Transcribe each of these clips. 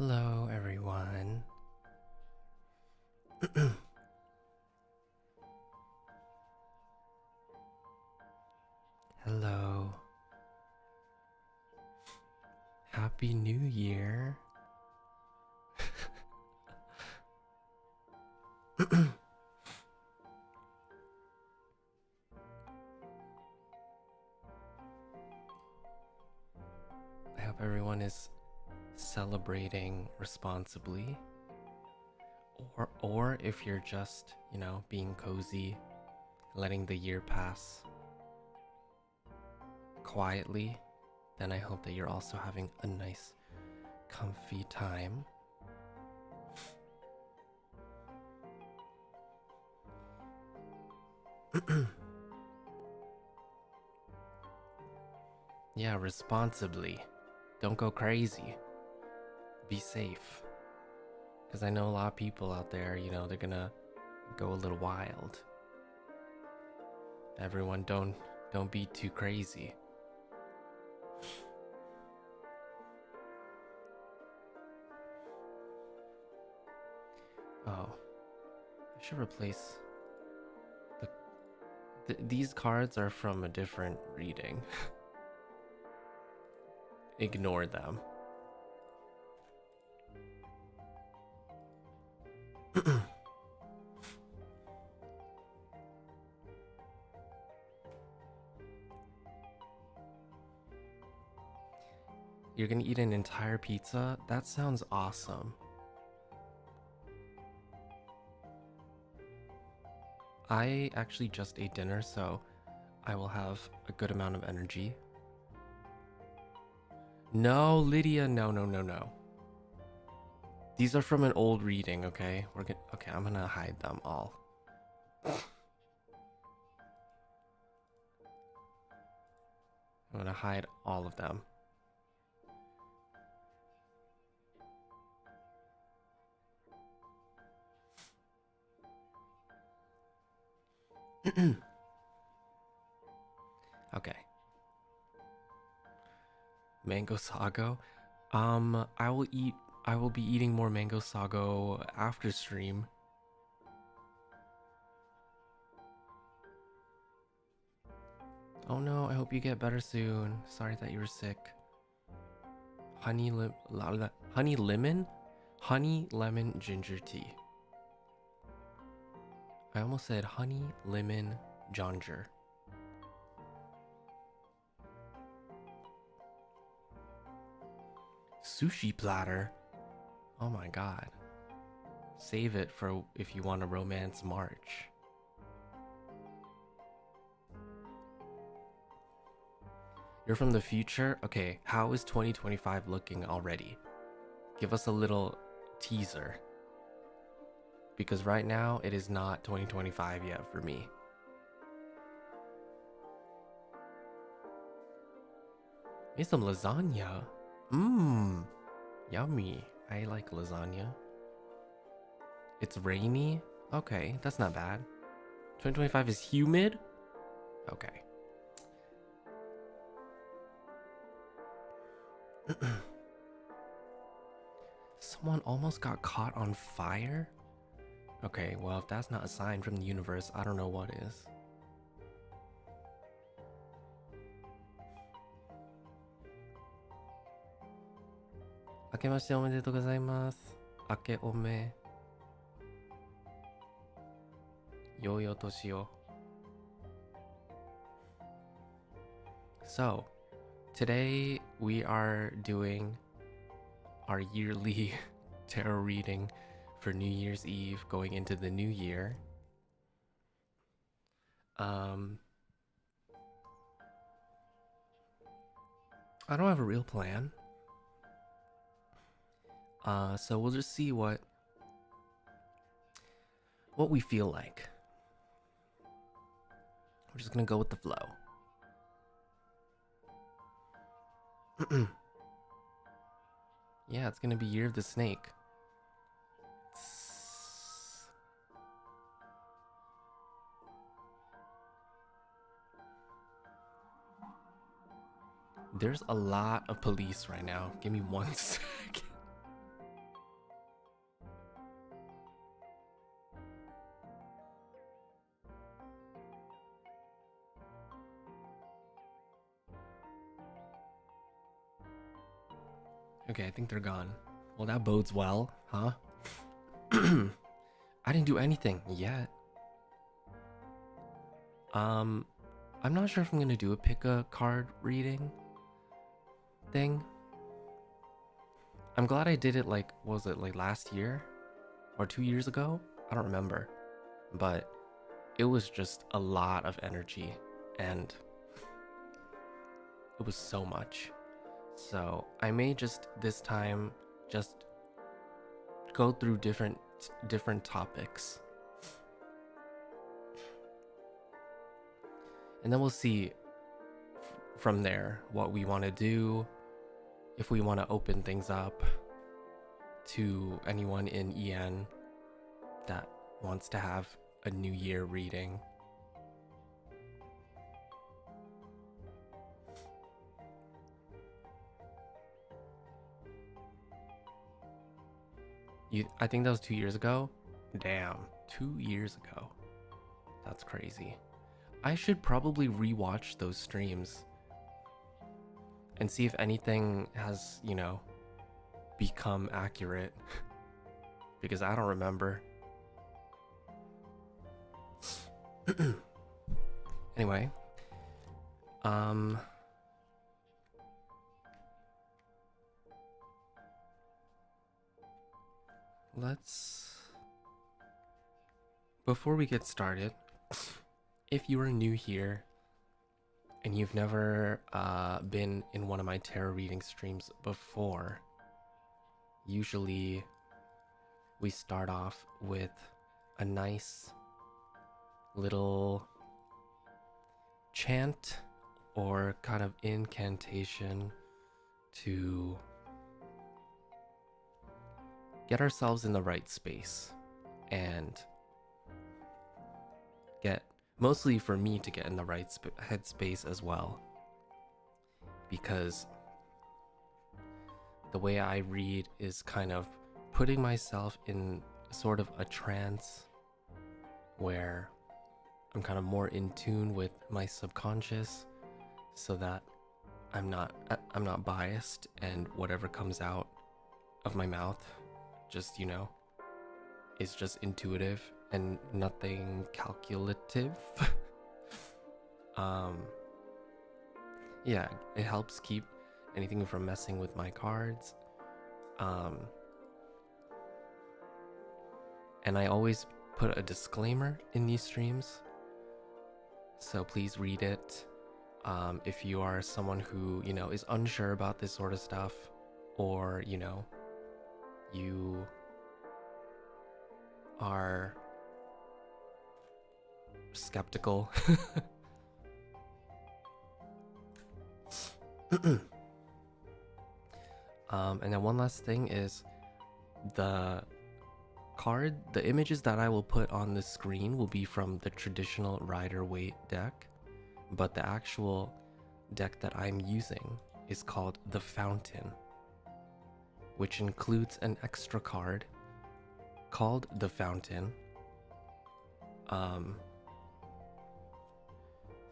Hello, everyone. Hello. Happy New Year. I hope everyone is celebrating responsibly. Or if you're just, being cozy, letting the year pass quietly, then I hope that you're also having a nice, comfy time. Yeah, responsibly. Don't go crazy. Be safe. Because I know a lot of people out there, they're gonna go a little wild. Everyone, don't be too crazy. Oh, I should replace these cards are from a different reading. Ignore them. You're gonna eat an entire pizza? That sounds awesome. I actually just ate dinner, so I will have a good amount of energy. No, Lydia, no. These are from an old reading, okay? Okay, I'm gonna hide them all. I'm gonna hide all of them. Okay. Mango sago. I will be eating more mango sago after stream. Oh no, I hope you get better soon. Sorry that you were sick. Honey lemon ginger tea. I almost said honey lemon ginger. Sushi platter. Oh my god. Save it for if you want to romance March. You're from the future? Okay, how is 2025 looking already? Give us a little teaser. Because right now, it is not 2025 yet for me. Made some lasagna. Mmm. Yummy. I like lasagna. It's rainy? Okay, that's not bad. 2025 is humid? Okay. Someone almost got caught on fire? Okay, well, if that's not a sign from the universe, I don't know what is. Akemashite omedetou gozaimasu. Ake ome. Yoyo toshio. So, today we are doing our yearly tarot reading for New Year's Eve going into the new year. I don't have a real plan. So we'll just see what we feel like. We're just gonna go with the flow. Yeah, it's gonna be Year of the Snake. There's a lot of police right now. Give me 1 second. Okay, I think they're gone. Well, that bodes well, huh? I didn't do anything yet. I'm not sure if I'm gonna do a pick a card reading thing. I'm glad I did it like, what was it, like last year? Or 2 years ago? I don't remember. But it was just a lot of energy and it was so much. So I may just this time just go through different topics. And then we'll see from there what we want to do, if we want to open things up to anyone in EN that wants to have a New Year reading. I think that was 2 years ago? Damn, 2 years ago. That's crazy. I should probably rewatch those streams and see if anything has, you know, become accurate. Because I don't remember. Anyway, before we get started, if you are new here and you've never been in one of my tarot reading streams before, usually we start off with a nice little chant or kind of incantation to get ourselves in the right space and get, mostly for me to get in the right headspace as well, because the way I read is kind of putting myself in sort of a trance where I'm kind of more in tune with my subconscious, so that I'm not biased, and whatever comes out of my mouth just, you know, is just intuitive and nothing calculative. Yeah, it helps keep anything from messing with my cards. And I always put a disclaimer in these streams, so please read it. If you are someone who, you know, is unsure about this sort of stuff, or, you know, you are skeptical. And then one last thing is the images that I will put on the screen will be from the traditional Rider Waite deck, but the actual deck that I'm using is called the Fountain, which includes an extra card called the Fountain.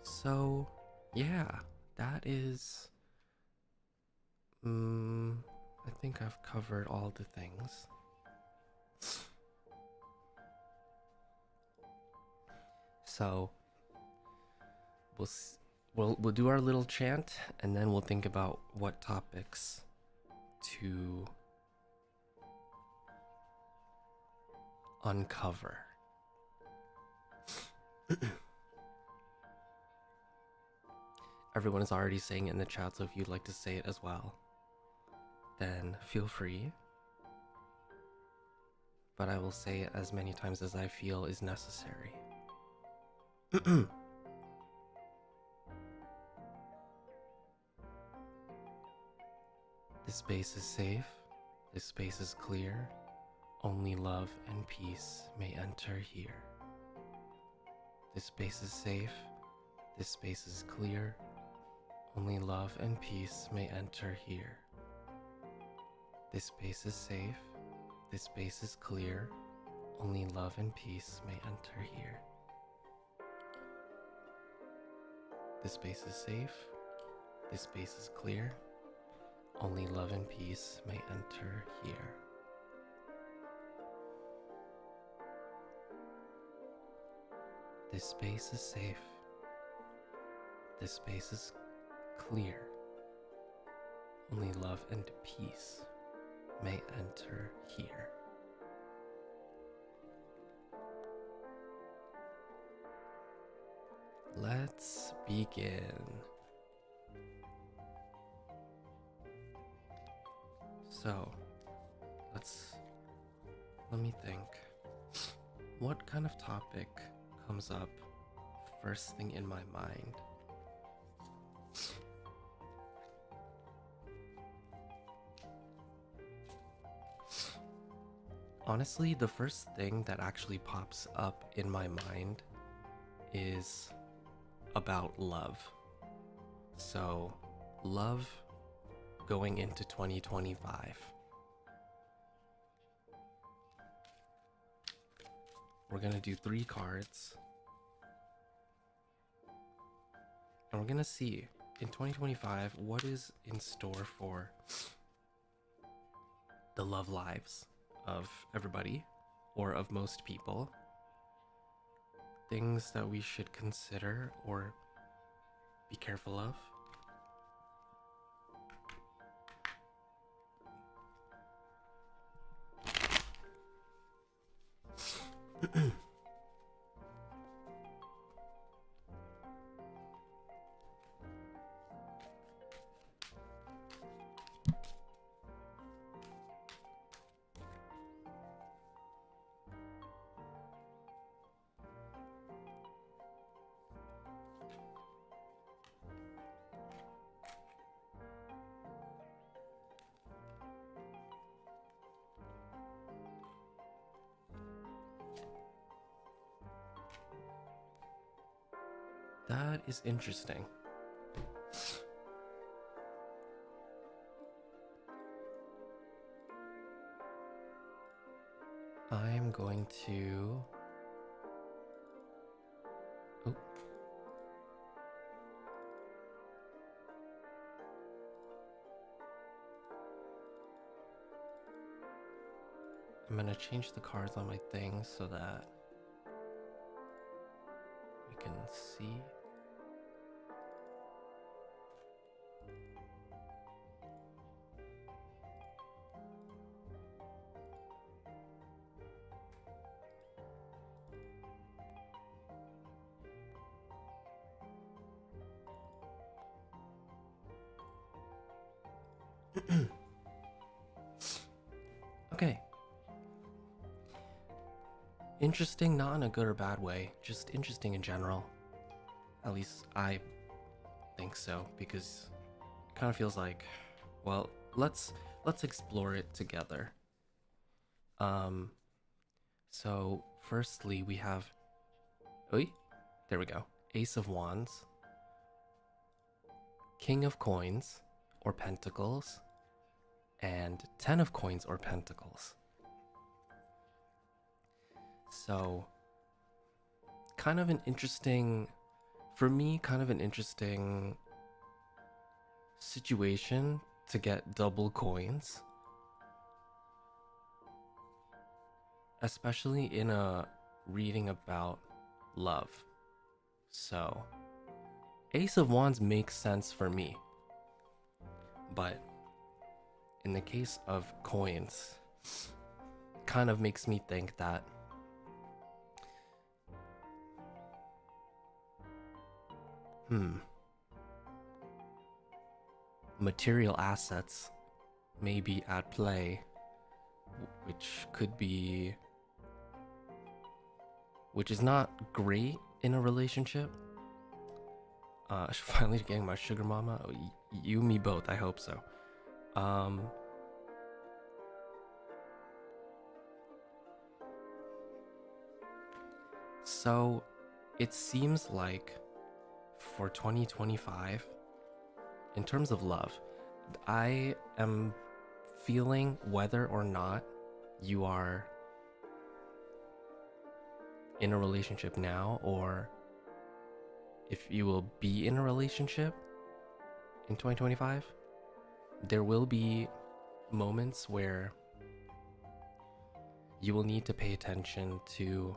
So yeah, that is, I think I've covered all the things. So we'll do our little chant, and then we'll think about what topics to uncover. Everyone is already saying it in the chat, so if you'd like to say it as well, then feel free. But I will say it as many times as I feel is necessary. This space is safe. This space is clear. Only love and peace may enter here. This space is safe. This space is clear. Only love and peace may enter here. This space is safe. This space is clear. Only love and peace may enter here. This space is safe. This space is clear. Only love and peace may enter here. This space is safe. This space is clear. Only love and peace may enter here. Let's begin. So, let me think. What kind of topic comes up first thing in my mind? Honestly, the first thing that actually pops up in my mind is about love. So, love going into 2025. We're gonna do 3 cards. And we're gonna see in 2025 what is in store for the love lives of everybody, or of most people. Things that we should consider or be careful of. That is interesting. I'm going to... Oh. I'm gonna change the cards on my thing so that we can see. Okay. Interesting, not in a good or bad way, just interesting in general. At least I think so, because it kind of feels like, well, let's explore it together. So firstly we have, oi, there we go. Ace of Wands, King of Coins or Pentacles, and 10 of Coins or Pentacles. So, kind of an interesting, for me, kind of an interesting situation to get double coins. Especially in a reading about love. So, Ace of Wands makes sense for me. But in the case of coins, kind of makes me think that material assets may be at play, which is not great in a relationship. Finally getting my sugar mama. You, me both. I hope so. So it seems like for 2025, in terms of love, I am feeling whether or not you are in a relationship now, or if you will be in a relationship in 2025, there will be moments where you will need to pay attention to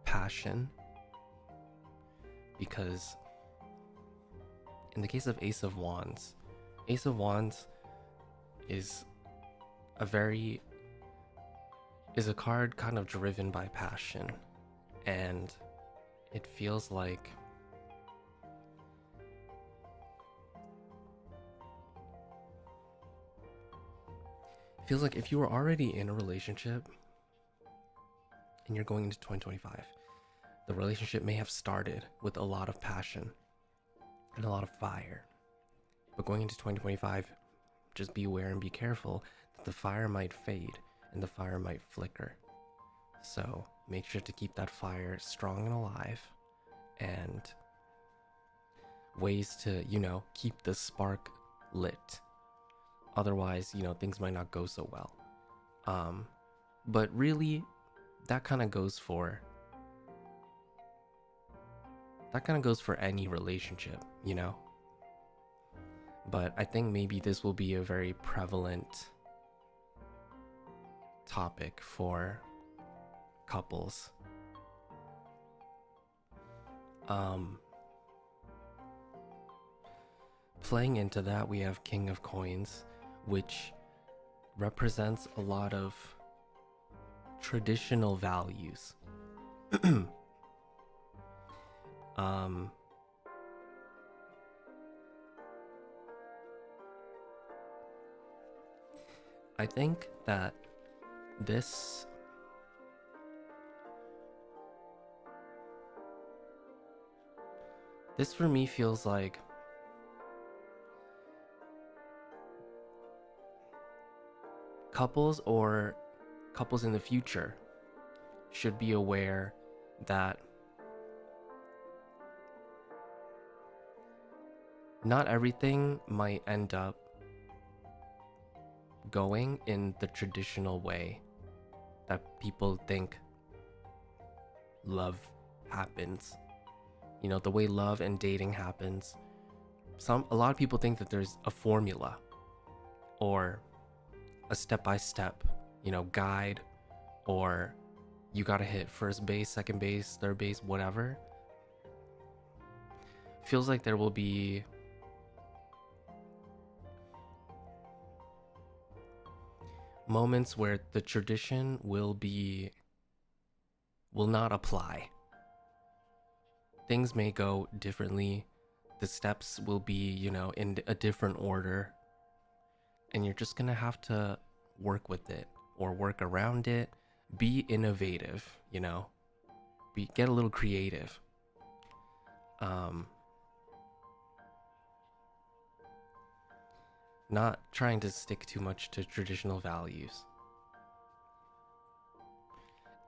passion, because in the case of Ace of Wands is a card kind of driven by passion, and it feels like if you were already in a relationship and you're going into 2025, the relationship may have started with a lot of passion and a lot of fire. But going into 2025, just be aware and be careful that the fire might fade and the fire might flicker. So make sure to keep that fire strong and alive, and ways to, keep the spark lit. Otherwise, things might not go so well. But really, that kind of goes for any relationship, But I think maybe this will be a very prevalent topic for couples. Playing into that, we have King of Coins, which represents a lot of traditional values. I think that this for me feels like couples in the future should be aware that not everything might end up going in the traditional way that people think love happens. The way love and dating happens. A lot of people think that there's a formula or a step-by-step, guide, or you gotta hit first base, second base, third base, whatever. Feels like there will be moments where the tradition will not apply. Things may go differently. The steps will be, in a different order. And you're just gonna have to work with it or work around it. Be innovative, get a little creative. Not trying to stick too much to traditional values.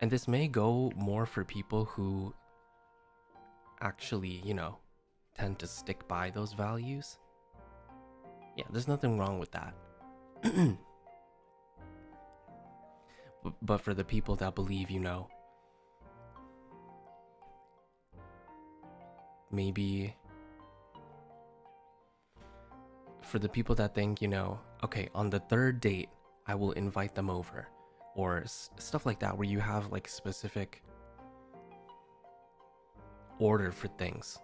And this may go more for people who actually, tend to stick by those values. Yeah, there's nothing wrong with that. But for the people that believe, maybe for the people that think, okay, on the third date, I will invite them over, or stuff like that, where you have like specific order for things,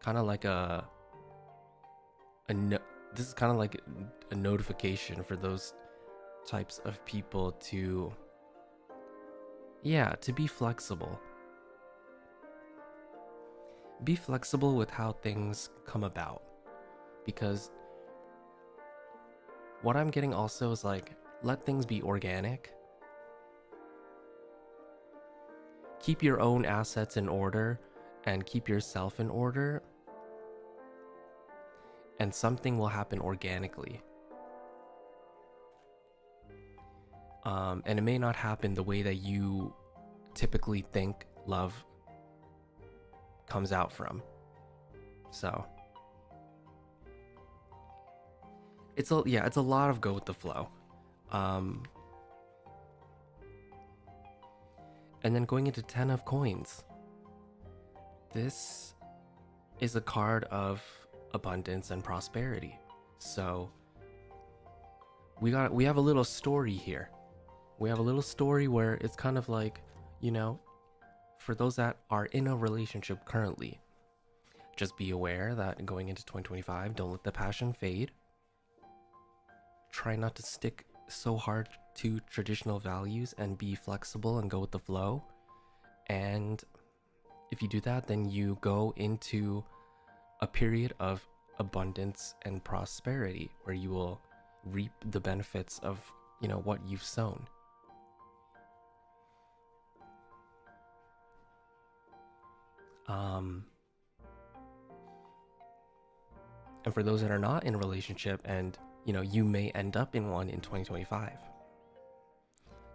kind of like this is kind of like a notification for those types of people to be flexible. Be flexible with how things come about, because what I'm getting also is like, let things be organic. Keep your own assets in order and keep yourself in order, and something will happen organically. And it may not happen the way that you typically think love comes out from. So it's a lot of go with the flow. And then going into 10 of Coins, This is a card of abundance and prosperity. So we have a little story here. We have a little story where it's kind of like, you know, for those that are in a relationship currently, just be aware that going into 2025, don't let the passion fade. Try not to stick so hard to traditional values and be flexible and go with the flow. And if you do that, then you go into a period of abundance and prosperity where you will reap the benefits of, you know, what you've sown. And for those that are not in a relationship and, you know, you may end up in one in 2025,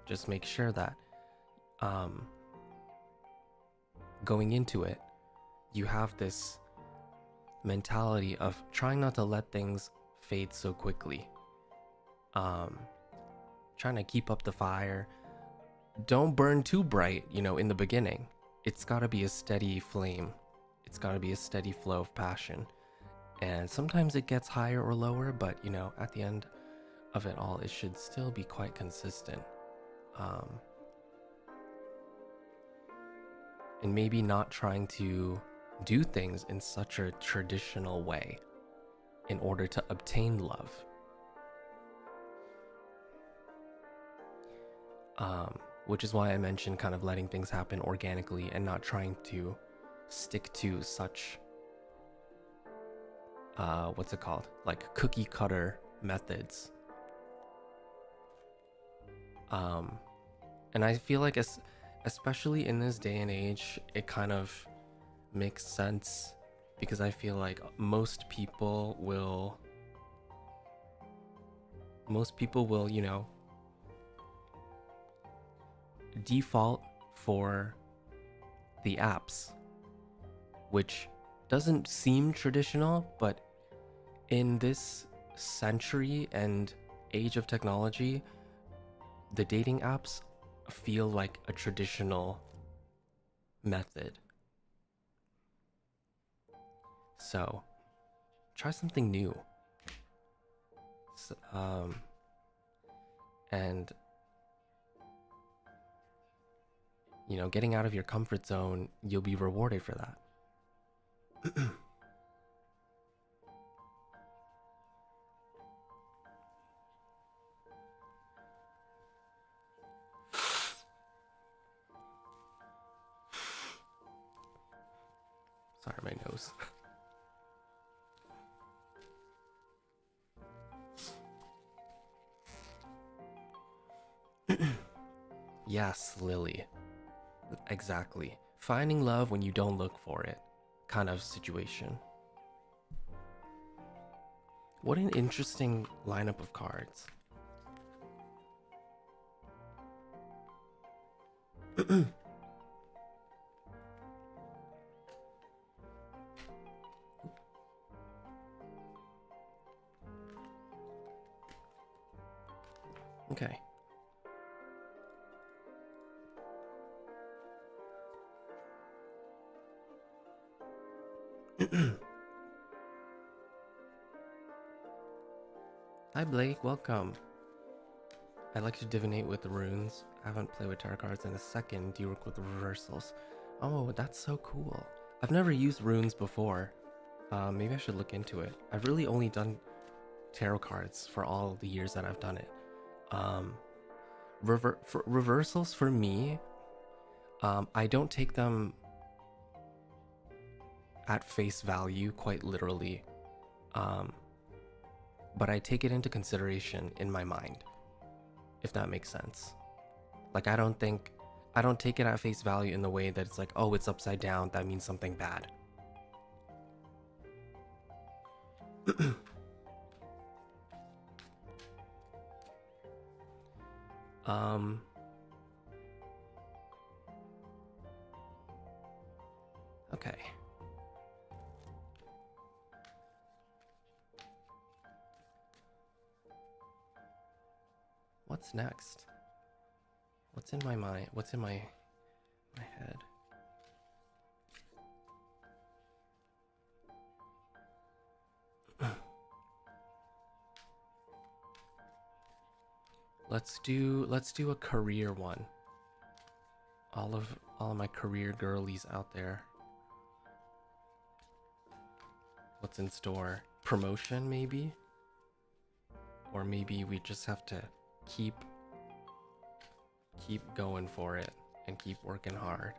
just make sure that going into it, you have this mentality of trying not to let things fade so quickly. Trying to keep up the fire. Don't burn too bright, you know, in the beginning. It's got to be a steady flame. It's got to be a steady flow of passion. And sometimes it gets higher or lower, but, you know, at the end of it all, it should still be quite consistent. And maybe not trying to do things in such a traditional way in order to obtain love. Which is why I mentioned kind of letting things happen organically and not trying to stick to such, what's it called? Like cookie cutter methods. And I feel like especially in this day and age, it kind of makes sense because I feel like most people will, you know, default for the apps, which doesn't seem traditional, but in this century and age of technology, the dating apps feel like a traditional method. So try something new. And you know, getting out of your comfort zone, you'll be rewarded for that. Sorry, my nose. Yes, Lily. Exactly. Finding love when you don't look for it, kind of situation. What an interesting lineup of cards. Okay. Hi Blake, welcome. I like to divinate with the runes. I haven't played with tarot cards in a second. Do you work with the reversals? Oh, that's so cool. I've never used runes before. Maybe I should look into it. I've really only done tarot cards for all the years that I've done it. Reversals for me, I don't take them at face value, quite literally. But I take it into consideration in my mind, if that makes sense. Like, I don't take it at face value in the way that it's like, oh, it's upside down, that means something bad. Okay. What's next? What's in my mind? What's in my head? Let's do a career one. All of my career girlies out there. What's in store? Promotion maybe? Or maybe we just have to keep going for it and keep working hard.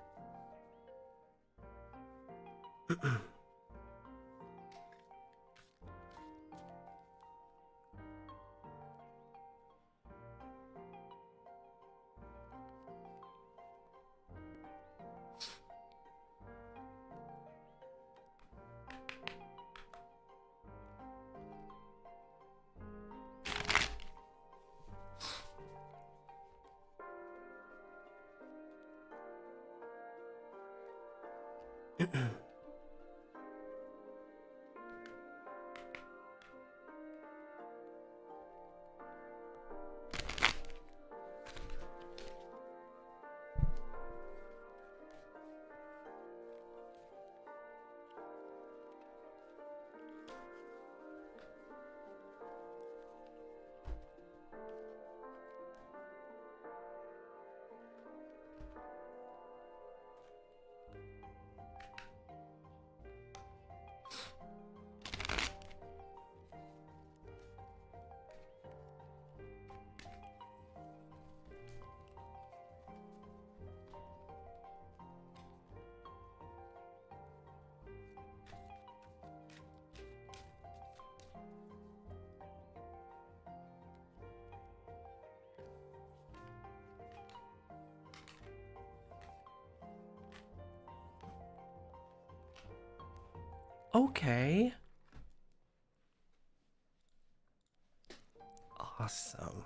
Okay. Awesome.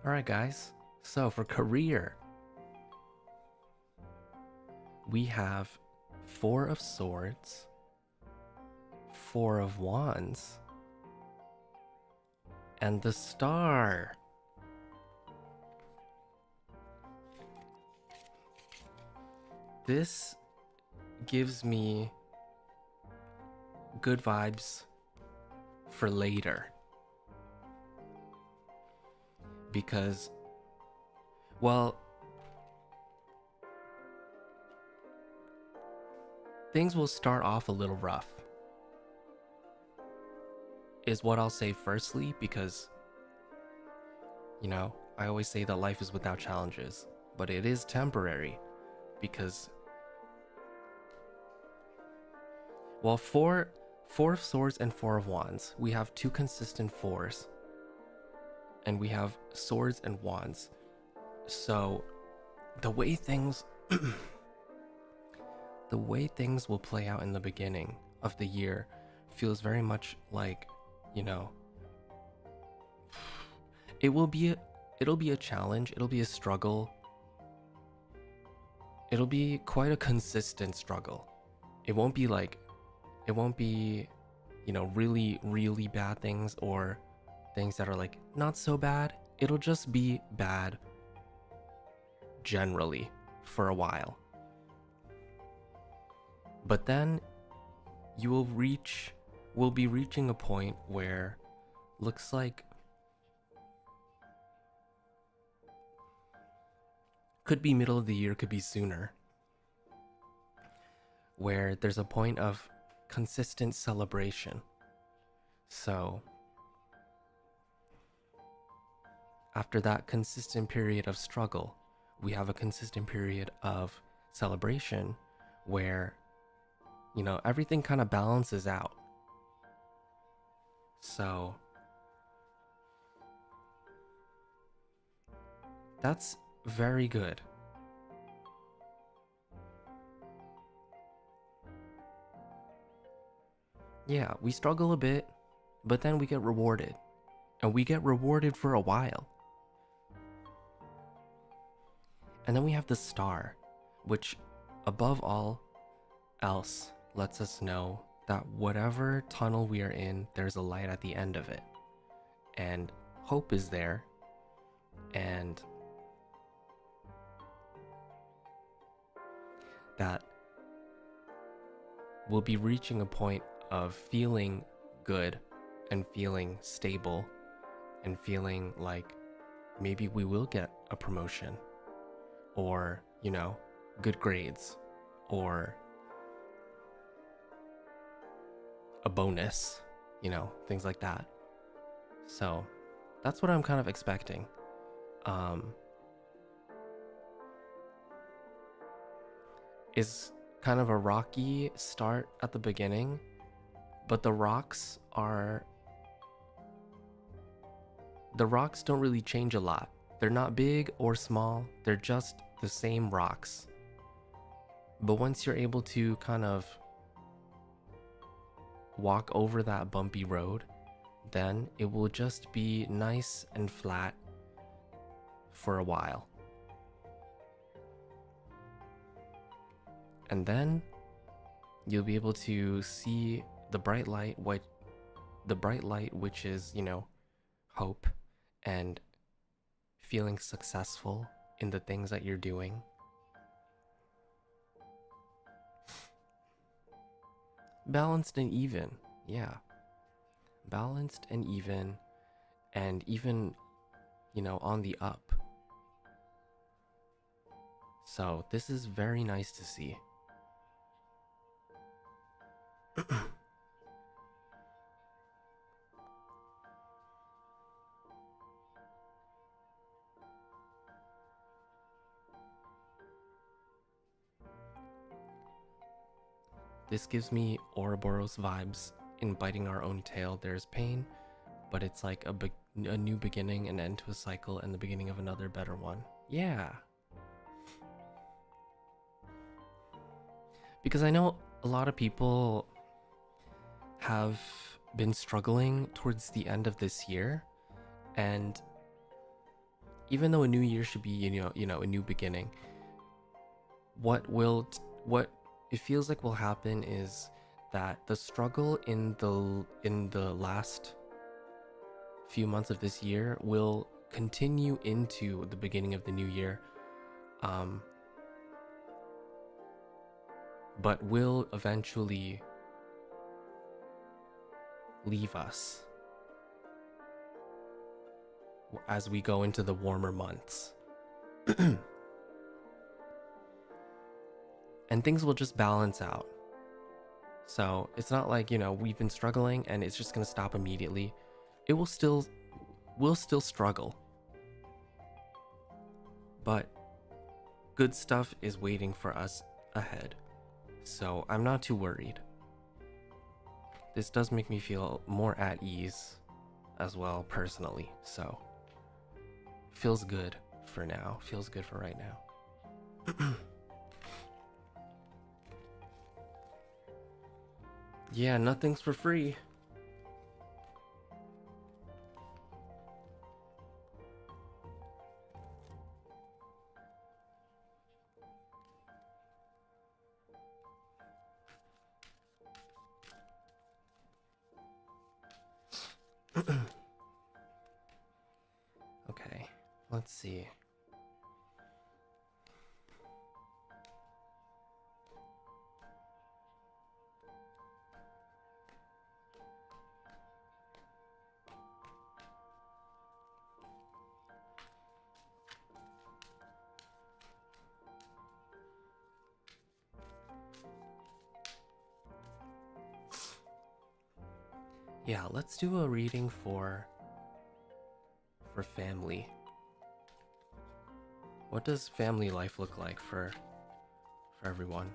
All right, guys. So for career, we have 4 of Swords, 4 of Wands, and the Star. This gives me good vibes for later. Because, well, things will start off a little rough, is what I'll say firstly, because, you know, I always say that life is without challenges, but it is temporary, because, well, 4 of Swords and 4 of Wands, we have 2 consistent 4s, and we have Swords and Wands. So the way things the way things will play out in the beginning of the year feels very much like, you know, it'll be a challenge, it'll be a struggle. It'll be quite a consistent struggle. It won't be, you know, really, really bad things or things that are like not so bad. It'll just be bad generally for a while. But then we'll be reaching a point where looks like could be middle of the year, could be sooner, where there's a point of consistent celebration. So after that consistent period of struggle, we have a consistent period of celebration where, you know, everything kind of balances out. So that's very good. Yeah, we struggle a bit, but then we get rewarded. and we get rewarded for a while. And then we have the star, which above all else lets us know that whatever tunnel we are in, there's a light at the end of it. And hope is there, and that we'll be reaching a point of feeling good and feeling stable and feeling like maybe we will get a promotion or, you know, good grades or a bonus, you know, things like that. So that's what I'm kind of expecting. Is kind of a rocky start at the beginning, but the rocks don't really change a lot. They're not big or small, they're just the same rocks. But once you're able to kind of walk over that bumpy road, then it will just be nice and flat for a while. And then you'll be able to see the bright light, which is, you know, hope and feeling successful in the things that you're doing. Balanced and even, yeah. Balanced and even, you know, on the up. So this is very nice to see. This gives me Ouroboros vibes. In biting our own tail, there's pain, but it's like a new beginning, an end to a cycle, and the beginning of another better one. Yeah. Because I know a lot of people have been struggling towards the end of this year, and even though a new year should be, you know, a new beginning, what it feels like will happen is that the struggle in the last few months of this year will continue into the beginning of the new year, but will eventually leave us as we go into the warmer months. And things will just balance out. So it's not like, you know, we've been struggling and it's just gonna stop immediately. We'll still struggle, but good stuff is waiting for us ahead. So I'm not too worried. This does make me feel more at ease as well, personally. So feels good for now. Feels good for right now. Yeah, nothing's for free. Okay, let's see. Yeah, let's do a reading for family. What does family life look like for everyone?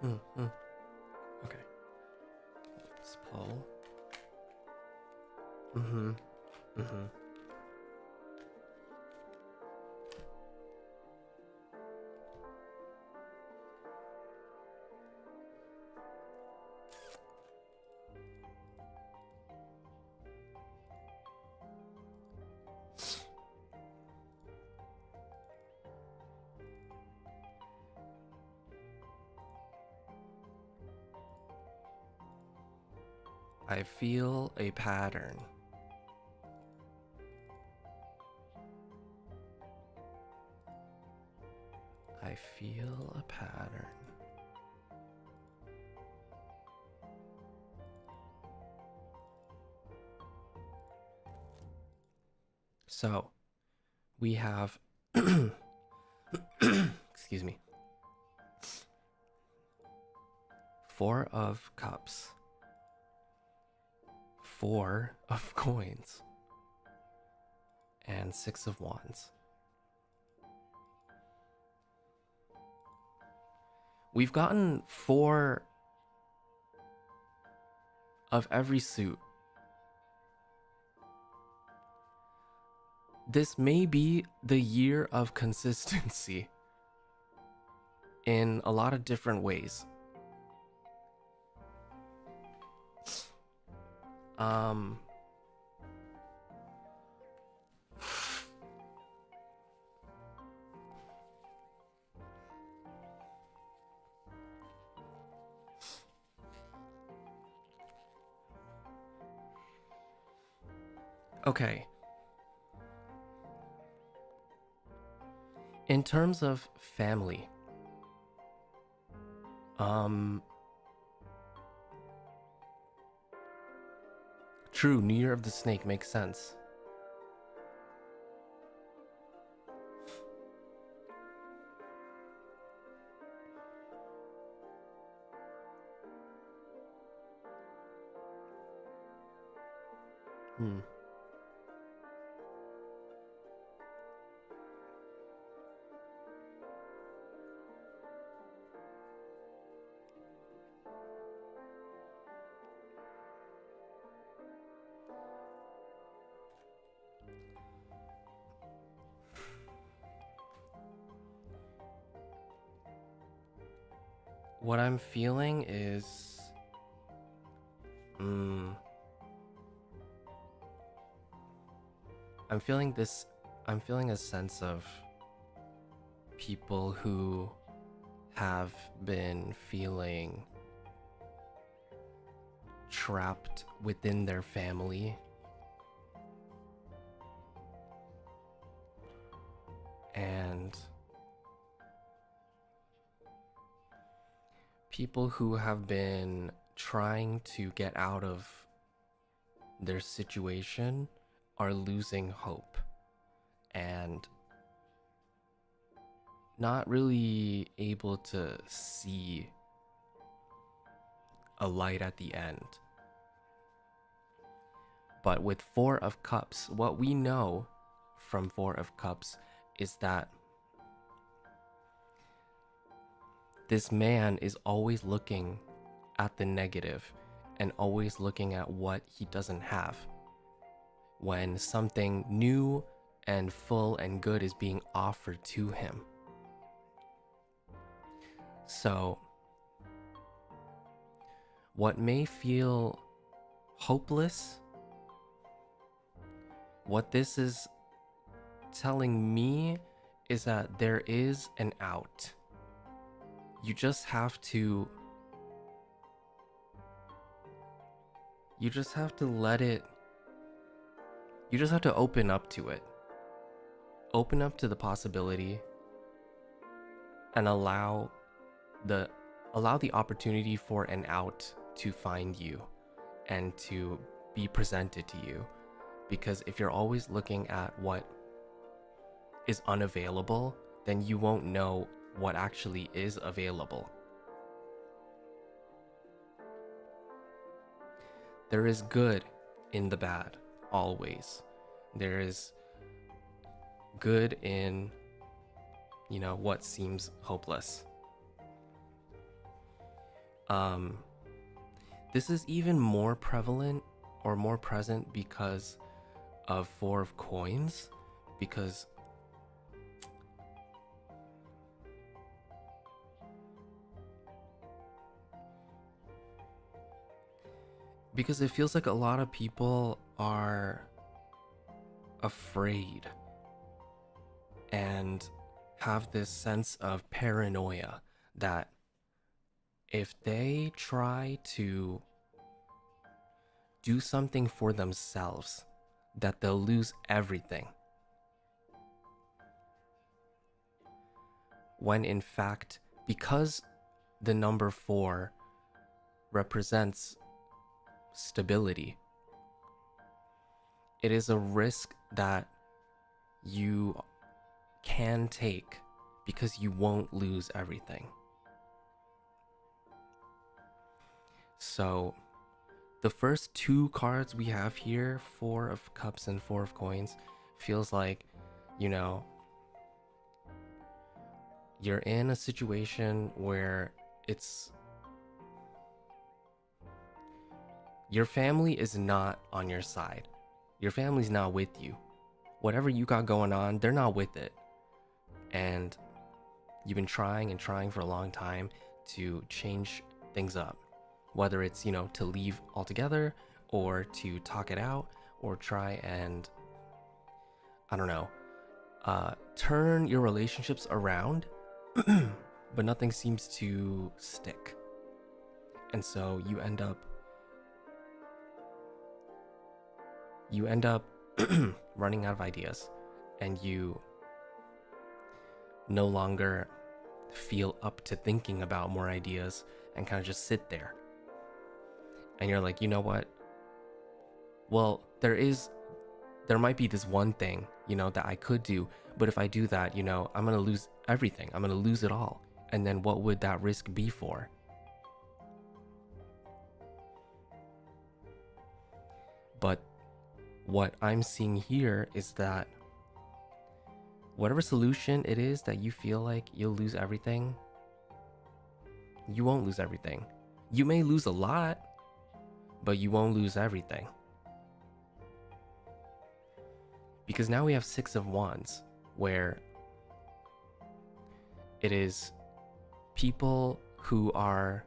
Okay. Let's pull. Mm-hmm. Mm-hmm. I feel a pattern. I feel a pattern. So, we have excuse me. 4 of cups. 4 of coins. And 6 of wands. We've gotten 4 of every suit. This may be the year of consistency in a lot of different ways. Okay. In terms of family, true, New Year of the Snake makes sense. What I'm feeling is I'm feeling a sense of people who have been feeling trapped within their family and people who have been trying to get out of their situation are losing hope and not really able to see a light at the end. But with 4 of Cups, what we know from 4 of Cups is that this man is always looking at the negative and always looking at what he doesn't have. When something new and full and good is being offered to him. So, what may feel hopeless, what this is telling me is that there is an out. You just have to let it, you just have to open up to it. Open up to the possibility and allow the opportunity for an out to find you and to be presented to you. Because if you're always looking at what is unavailable, then you won't know what actually is available. There is good in the bad, always. There is good in, what seems hopeless. Um, this is even more prevalent or more present because of Four of Coins, because it feels like a lot of people are afraid and have this sense of paranoia that if they try to do something for themselves, that they'll lose everything. When in fact, because the number 4 represents stability, it is a risk that you can take because you won't lose everything. So the first 2 cards we have here, 4 of Cups and 4 of Coins, feels like, you know, you're in a situation where it's your family is not on your side. Your family's not with you. Whatever you got going on, they're not with it. And you've been trying and trying for a long time to change things up. Whether it's, you know, to leave altogether or to talk it out or try and, I don't know, turn your relationships around, but nothing seems to stick. And so you end up running out of ideas, and you no longer feel up to thinking about more ideas and kind of just sit there. And you're like, you know what? Well, there might be this one thing, you know, that I could do, but if I do that, you know, I'm gonna lose everything. I'm gonna lose it all. And then what would that risk be for? But what I'm seeing here is that whatever solution it is that you feel like you'll lose everything, you won't lose everything. You may lose a lot, but you won't lose everything. Because now we have 6 of Wands, where it is people who are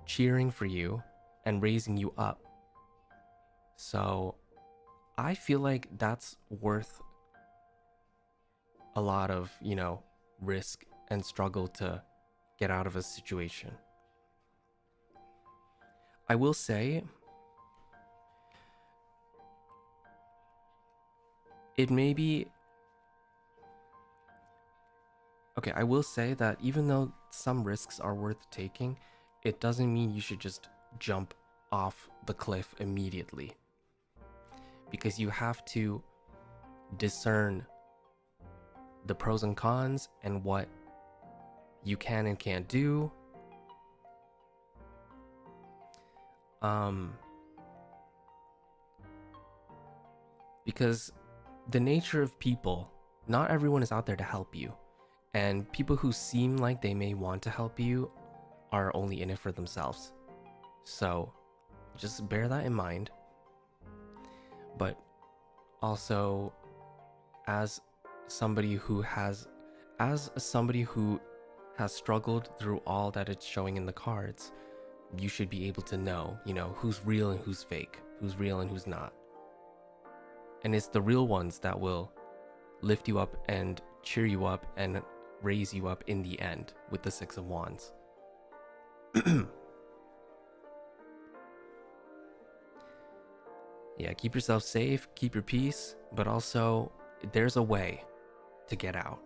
cheering for you and raising you up. So I feel like that's worth a lot of, you know, risk and struggle to get out of a situation. I will say, it may be... Okay, I will say that even though some risks are worth taking, it doesn't mean you should just jump off the cliff immediately. Because you have to discern the pros and cons and what you can and can't do. Because the nature of people, not everyone is out there to help you. And people who seem like they may want to help you are only in it for themselves. So just bear that in mind. But also, as somebody who has struggled through all that it's showing in the cards, you should be able to know, you know, who's real and who's fake, who's real and who's not. And it's the real ones that will lift you up and cheer you up and raise you up in the end with the 6 of Wands. Yeah, keep yourself safe, keep your peace, but also there's a way to get out.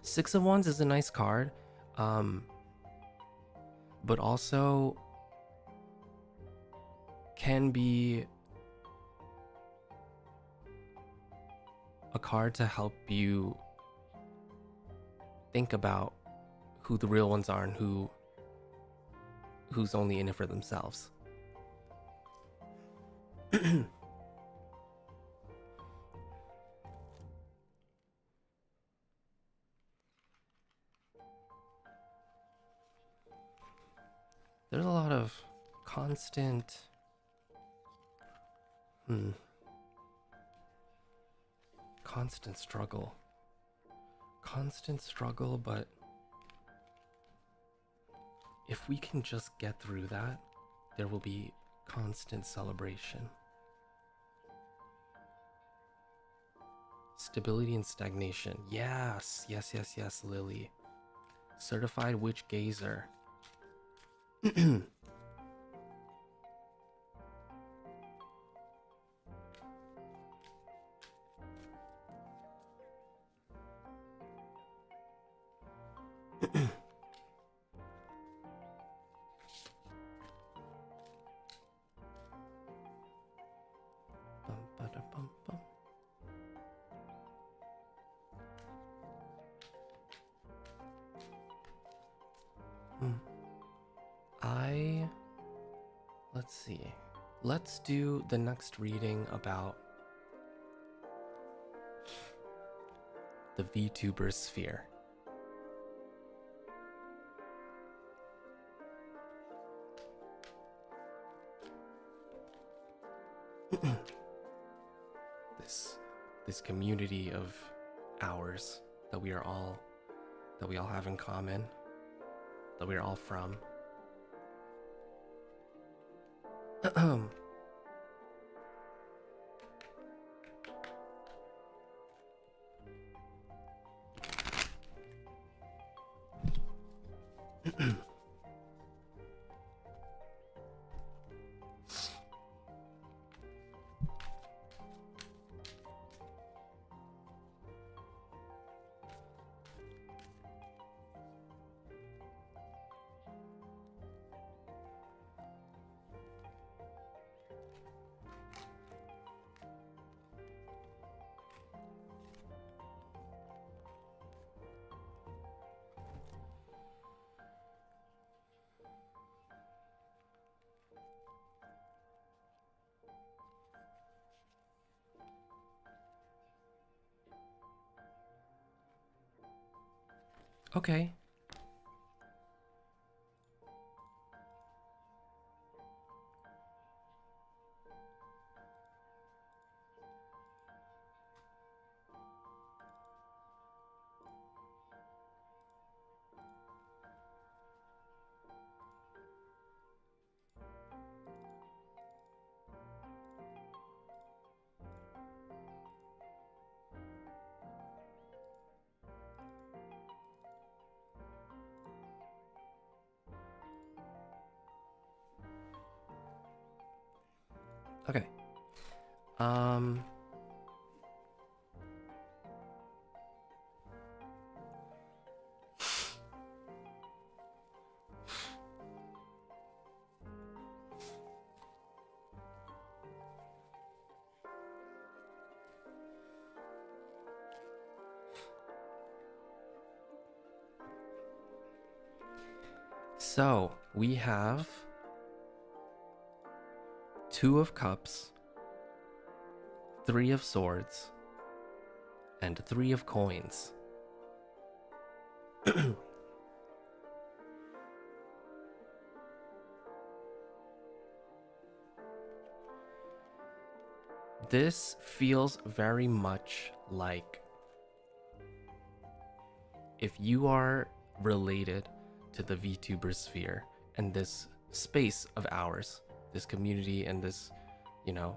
Six of Wands is a nice card, but also can be a card to help you think about who the real ones are and who's only in it for themselves. there's a lot of constant constant struggle. Constant struggle, but if we can just get through that, there will be constant celebration. Stability and stagnation. Yes, yes, yes, yes, Lily. Certified witch gazer. Let's see. Let's do the next reading about the VTuber sphere. This community of ours that we all have in common, that we are all from. Okay. Okay. So we have Two of Cups, Three of Swords, and Three of Coins. This feels very much like if you are related to the VTuber sphere and this space of ours, this community and this, you know,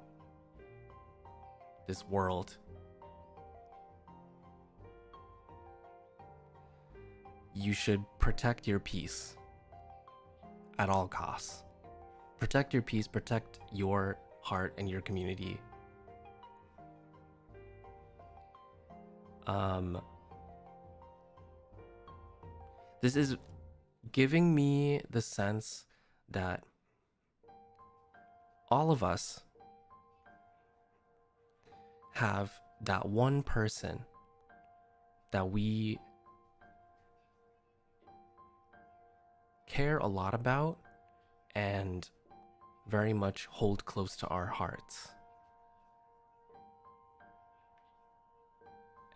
this world, you should protect your peace at all costs. Protect your peace, protect your heart and your community. This is giving me the sense that all of us have that one person that we care a lot about and very much hold close to our hearts.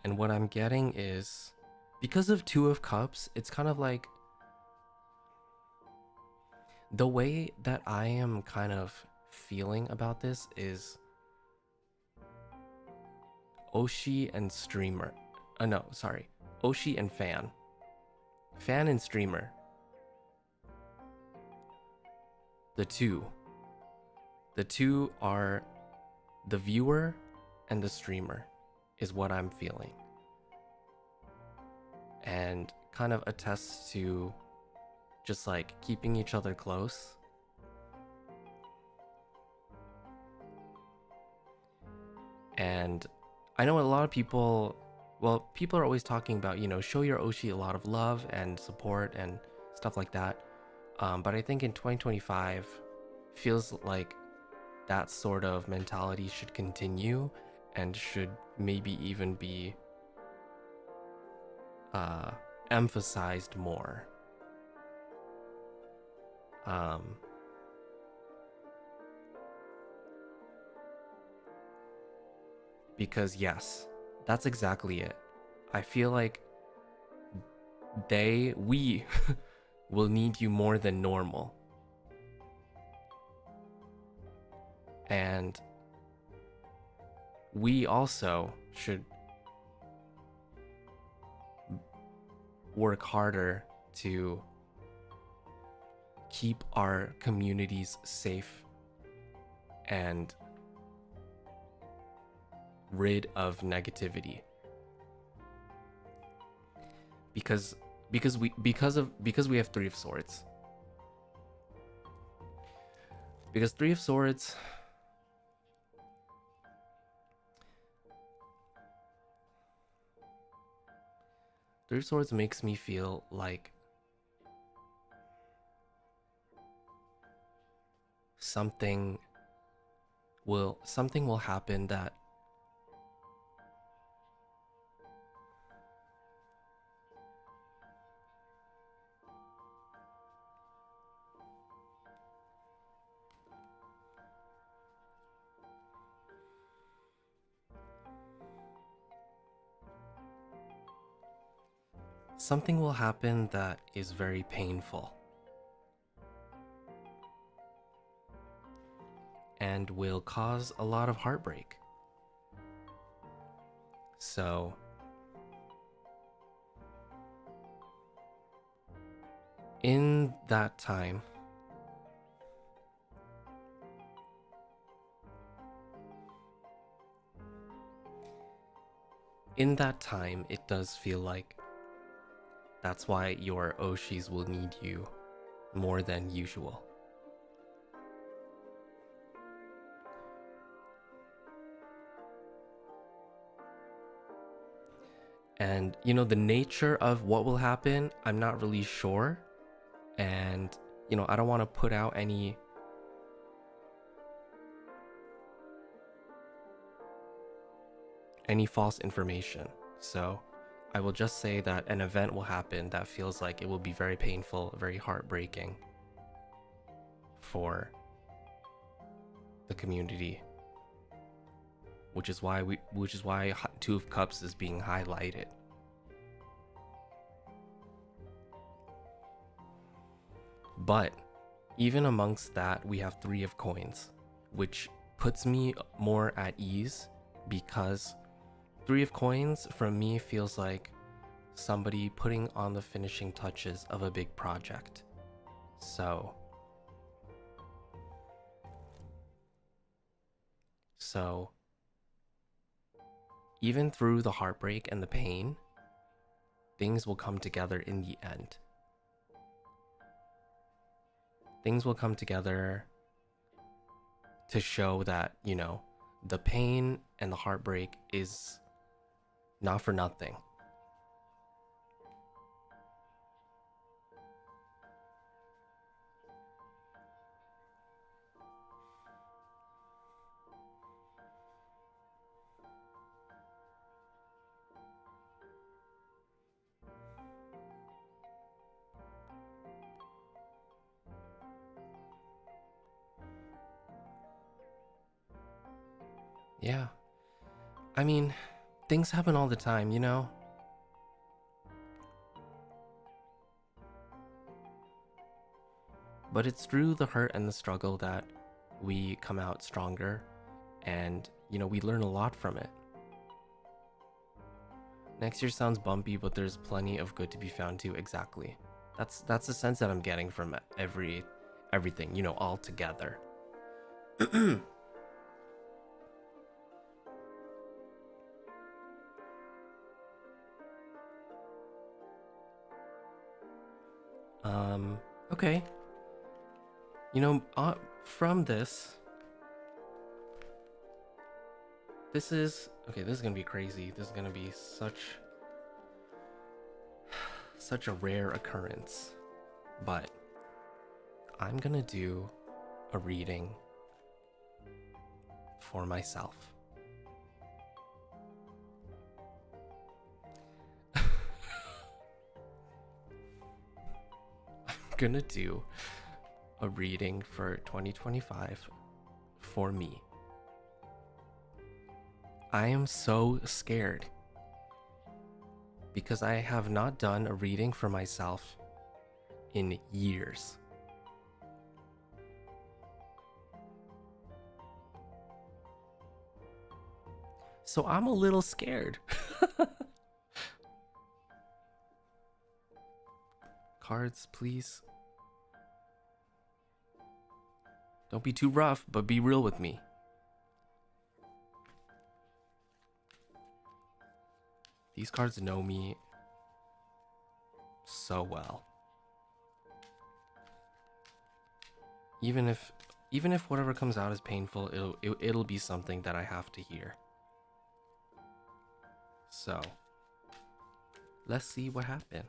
And what I'm getting is, because of Two of Cups, it's kind of like The way that I am kind of feeling about this is Oshi and streamer. No, sorry. Oshi and fan. Fan and streamer. The two are the viewer and the streamer is what I'm feeling. And kind of attests to just like keeping each other close. And I know a lot of people, well, people are always talking about, you know, show your Oshi a lot of love and support and stuff like that. But I think in 2025, feels like that sort of mentality should continue and should maybe even be emphasized more. Because yes, that's exactly it. I feel like we will need you more than normal. And we also should work harder to keep our communities safe and rid of negativity. Because we have Three of Swords. Because Three of Swords makes me feel like something will happen that is very painful and will cause a lot of heartbreak. So in that time, it does feel like that's why your Oshis will need you more than usual. And, you know, the nature of what will happen, I'm not really sure. And, you know, I don't want to put out any false information. So I will just say that an event will happen that feels like it will be very painful, very heartbreaking for the community. Which is why Two of Cups is being highlighted. But even amongst that, we have Three of Coins, which puts me more at ease because Three of Coins for me feels like somebody putting on the finishing touches of a big project. So even through the heartbreak and the pain, things will come together in the end. Things will come together to show that, you know, the pain and the heartbreak is not for nothing. Yeah. I mean, things happen all the time, you know? But it's through the hurt and the struggle that we come out stronger, and you know, we learn a lot from it. Next year sounds bumpy, but there's plenty of good to be found too. Exactly. That's the sense that I'm getting from everything, you know, all together. Okay. You know, from this is okay. This is gonna be crazy. This is gonna be such a rare occurrence, but I'm gonna do a reading for myself. I'm gonna do a reading for 2025 for me. I am so scared because I have not done a reading for myself in years. So I'm a little scared. Cards, please. Don't be too rough, but be real with me. These cards know me so well. Even if whatever comes out is painful, it'll be something that I have to hear. So, let's see what happened.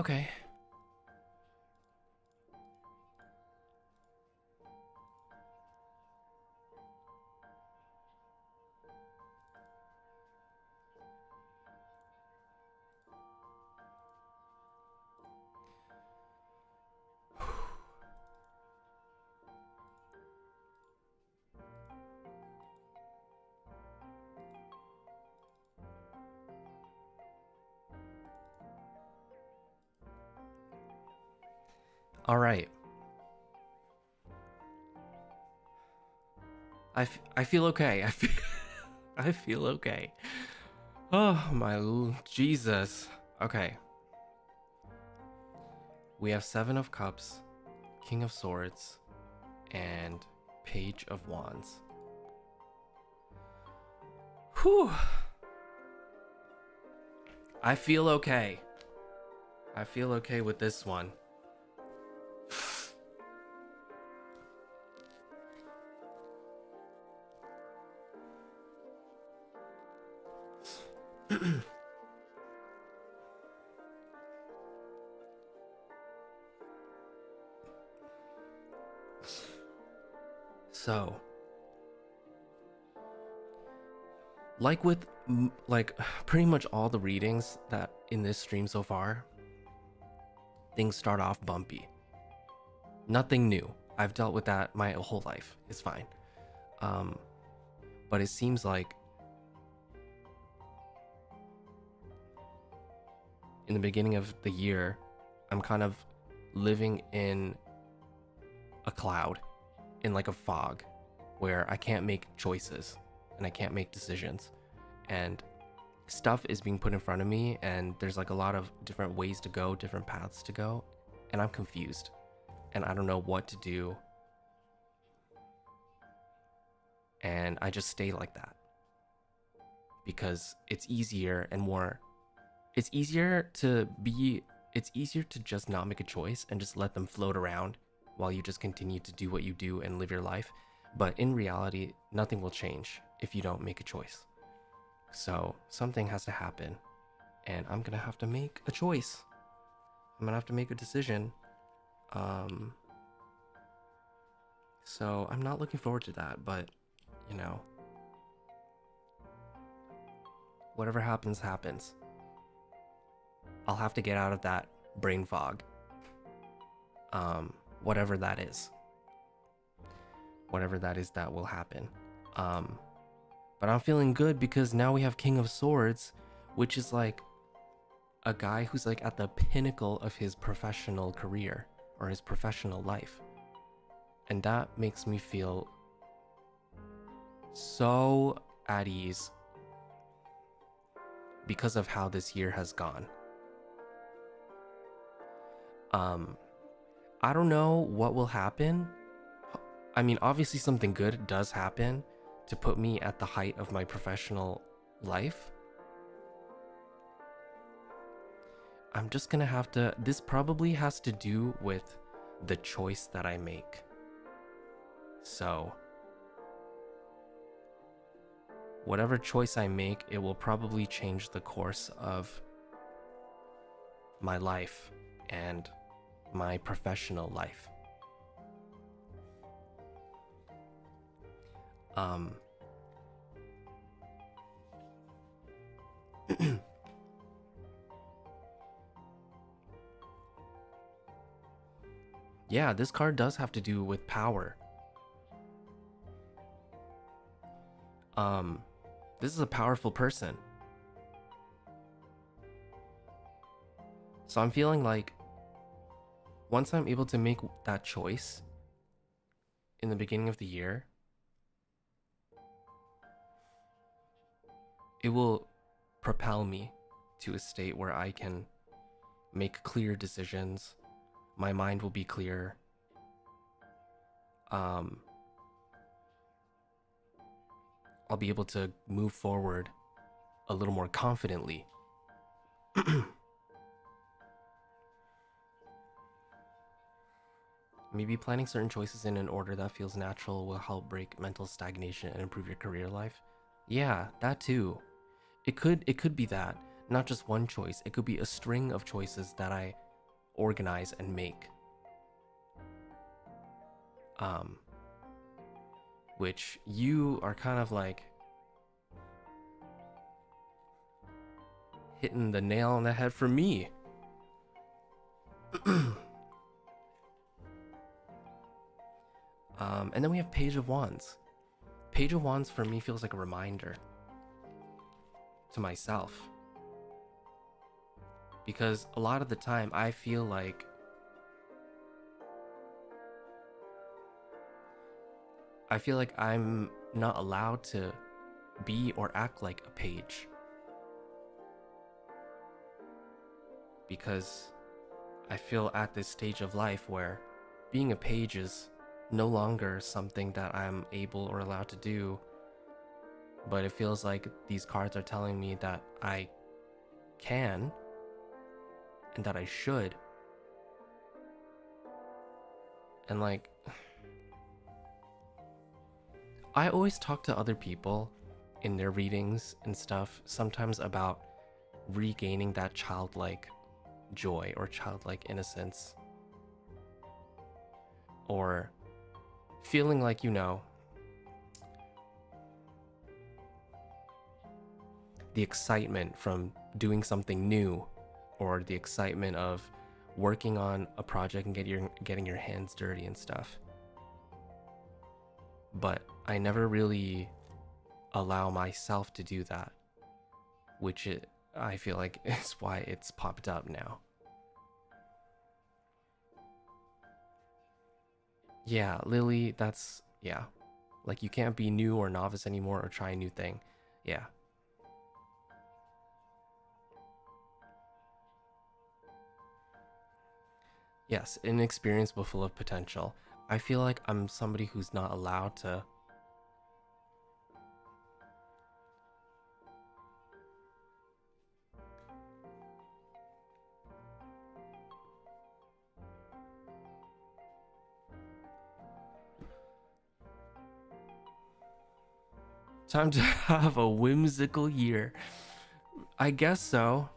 Okay. All right. I feel okay. I feel okay. Oh my Jesus. Okay. We have 7 of Cups, King of Swords, and Page of Wands. Whew. I feel okay. I feel okay with this one. So, like with like pretty much all the readings that in this stream so far, things start off bumpy. Nothing new. I've dealt with that my whole life. It's fine. But it seems like in the beginning of the year, I'm kind of living in a cloud, in like a fog, where I can't make choices and I can't make decisions, and stuff is being put in front of me, and there's like a lot of different ways to go, different paths to go, and I'm confused and I don't know what to do, and I just stay like that because it's easier and more, it's easier to just not make a choice and just let them float around while you just continue to do what you do and live your life. But in reality, nothing will change if you don't make a choice. So something has to happen, and I'm gonna have to make a choice. I'm gonna have to make a decision. So I'm not looking forward to that, but you know, whatever happens, happens. I'll have to get out of that brain fog. Whatever that is. Whatever that is, that will happen. But I'm feeling good because now we have King of Swords, which is like a guy who's like at the pinnacle of his professional career or his professional life. And that makes me feel so at ease because of how this year has gone. I don't know what will happen. I mean, obviously something good does happen to put me at the height of my professional life. I'm just gonna have to, this probably has to do with the choice that I make. So, whatever choice I make, it will probably change the course of my life and my professional life. Yeah, this card does have to do with power. This is a powerful person. So I'm feeling like once I'm able to make that choice in the beginning of the year, it will propel me to a state where I can make clear decisions. My mind will be clear. I'll be able to move forward a little more confidently. Maybe planning certain choices in an order that feels natural will help break mental stagnation and improve your career life. Yeah, that too. It could be that. Not just one choice. It could be a string of choices that I organize and make. Which you are kind of like hitting the nail on the head for me. And then we have Page of Wands. Page of Wands for me feels like a reminder to myself. Because a lot of the time I feel like I'm not allowed to be or act like a page. Because I feel at this stage of life where being a page is no longer something that I'm able or allowed to do, but it feels like these cards are telling me that I can and that I should. And like, I always talk to other people in their readings and stuff sometimes about regaining that childlike joy or childlike innocence, or feeling like, you know, the excitement from doing something new, or the excitement of working on a project and getting your hands dirty and stuff. But I never really allow myself to do that, which I feel like is why it's popped up now. Yeah, Lily, that's, yeah. Like, you can't be new or novice anymore or try a new thing. Yeah. Yes, inexperienced but full of potential. I feel like I'm somebody who's not allowed to. Time to have a whimsical year. I guess so.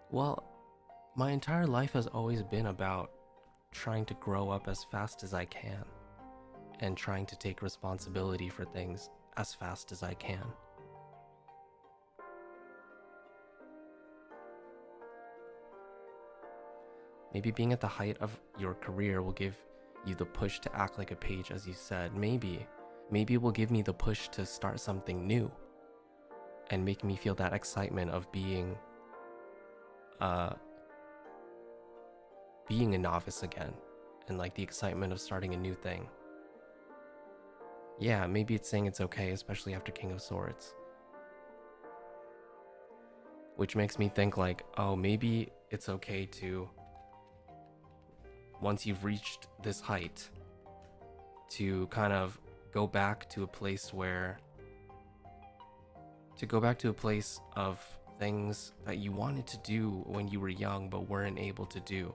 Well, my entire life has always been about trying to grow up as fast as I can and trying to take responsibility for things as fast as I can. Maybe being at the height of your career will give you the push to act like a page, as you said. Maybe it will give me the push to start something new and make me feel that excitement of being a novice again, and like the excitement of starting a new thing. Yeah, maybe it's saying it's okay, especially after King of Swords. Which makes me think like, oh, maybe it's okay to, once you've reached this height, to kind of go back to a place of things that you wanted to do when you were young but weren't able to do,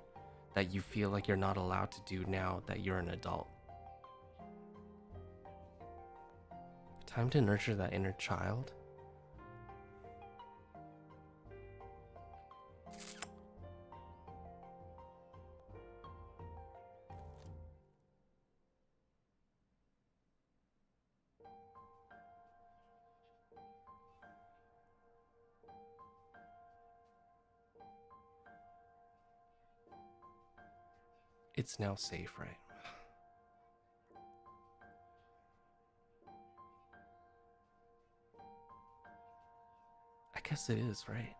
that you feel like you're not allowed to do now that you're an adult. Time to nurture that inner child. It's now safe, right? I guess it is, right?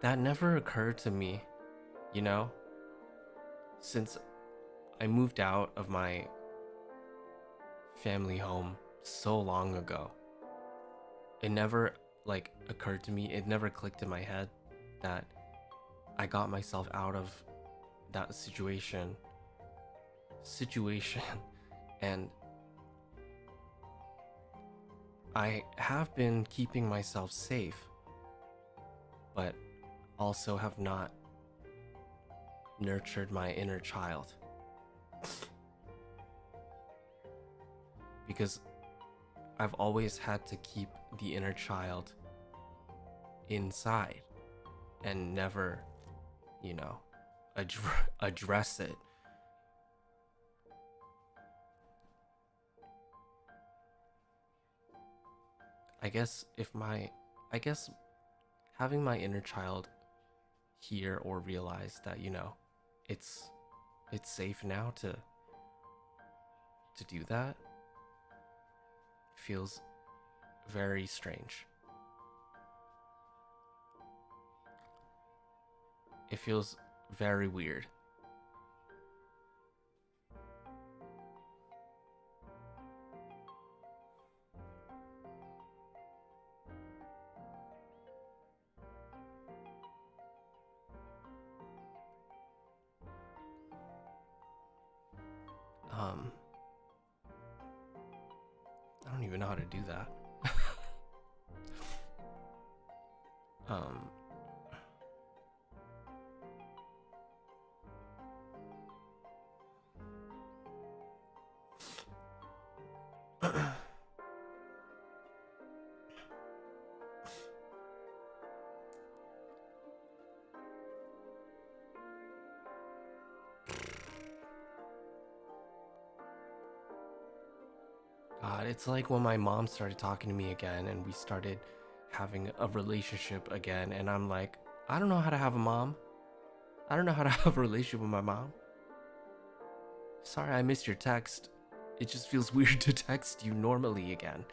That never occurred to me, you know? Since I moved out of my family home so long ago, it never like occurred to me, it never clicked in my head that I got myself out of that situation and I have been keeping myself safe, but also have not nurtured my inner child. Because I've always had to keep the inner child inside and never, you know, address it. I guess having my inner child hear or realize that, you know, it's safe now to do that feels very strange. It feels very weird. I don't even know how to do that. um God, it's like when my mom started talking to me again and we started having a relationship again, and I'm like, I don't know how to have a mom. I don't know how to have a relationship with my mom. Sorry, I missed your text. It just feels weird to text you normally again.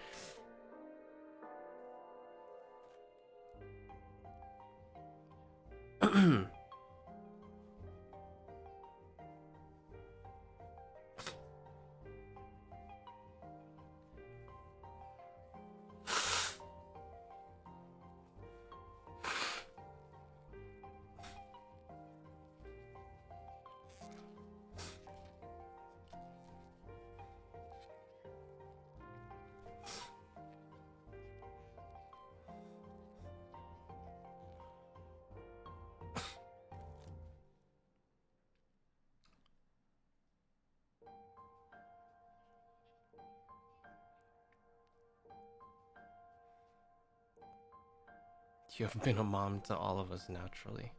You have been a mom to all of us naturally.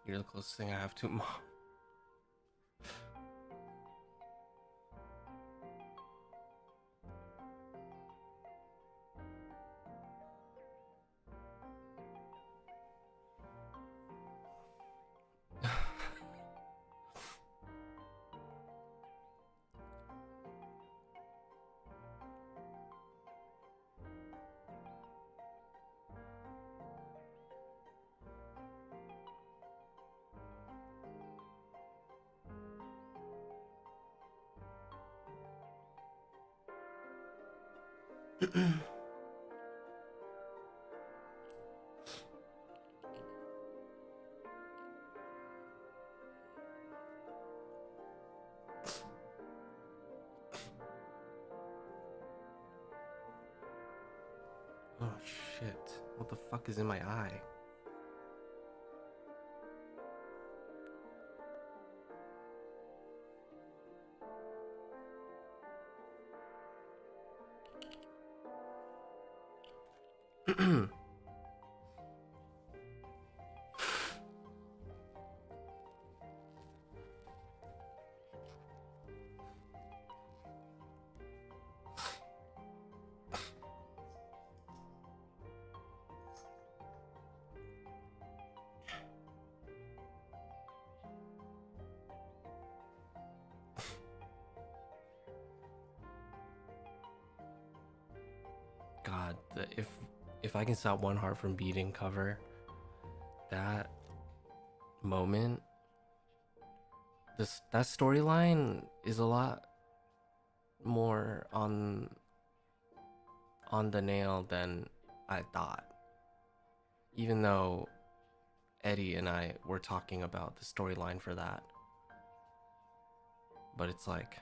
You're the closest thing I have to a mom. Oh shit. What the fuck is in my eye? God, if I can stop one heart from beating cover, that moment, that storyline is a lot more on the nail than I thought. Even though Eddie and I were talking about the storyline for that. But it's like,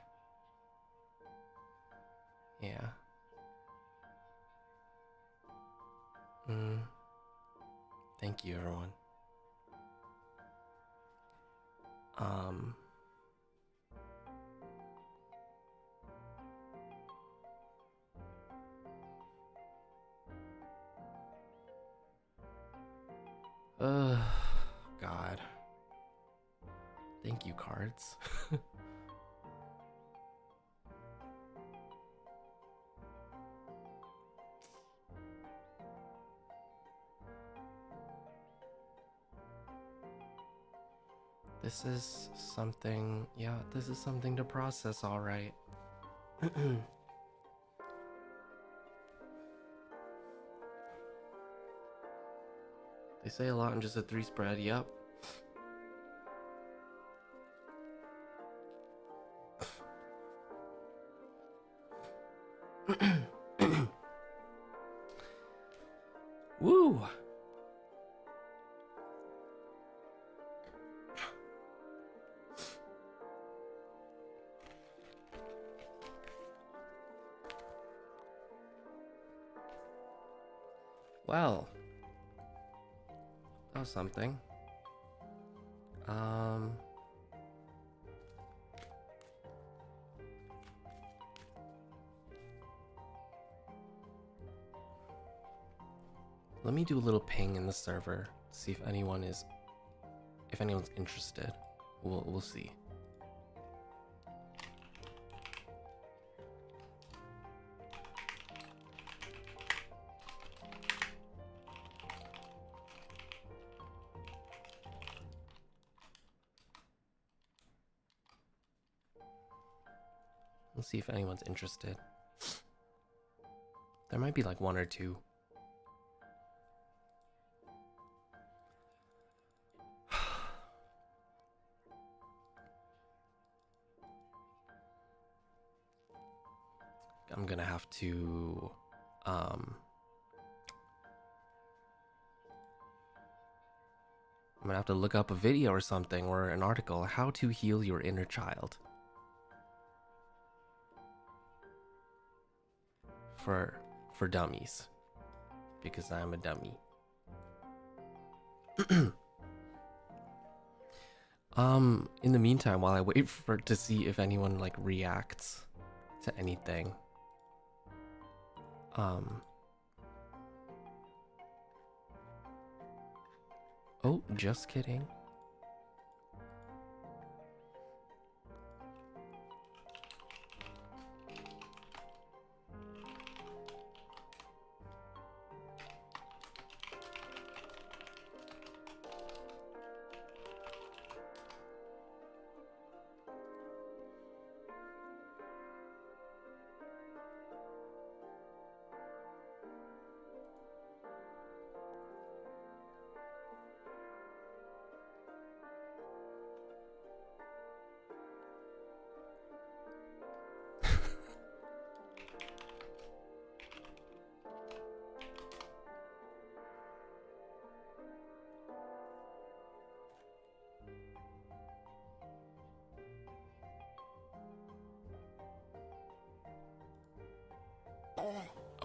yeah. Mm, thank you, everyone. Um. God. Thank you, cards. This is something, yeah, this is something to process, all right. They say a lot in just a 3 spread, yep. Woo! Well, that was something. Let me do a little ping in the server, see if anyone's interested. We'll see. We'll see if anyone's interested. There might be like 1 or 2. I'm gonna have to I'm gonna have to look up a video or something, or an article, how to heal your inner child. For dummies. Because I'm a dummy. In the meantime, while I wait to see if anyone like reacts to anything. Oh, just kidding.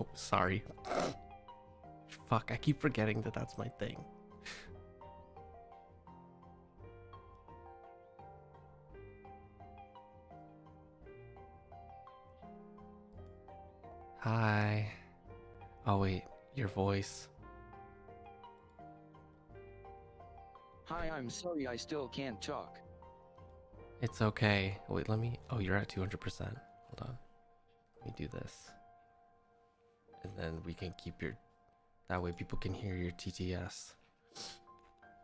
Oh, sorry. Fuck, I keep forgetting that that's my thing. Hi. Oh wait, your voice. Hi, I'm sorry I still can't talk. It's okay. Wait, let me... Oh, you're at 200%. Hold on. Let me do this. And then we can keep your... That way people can hear your TTS.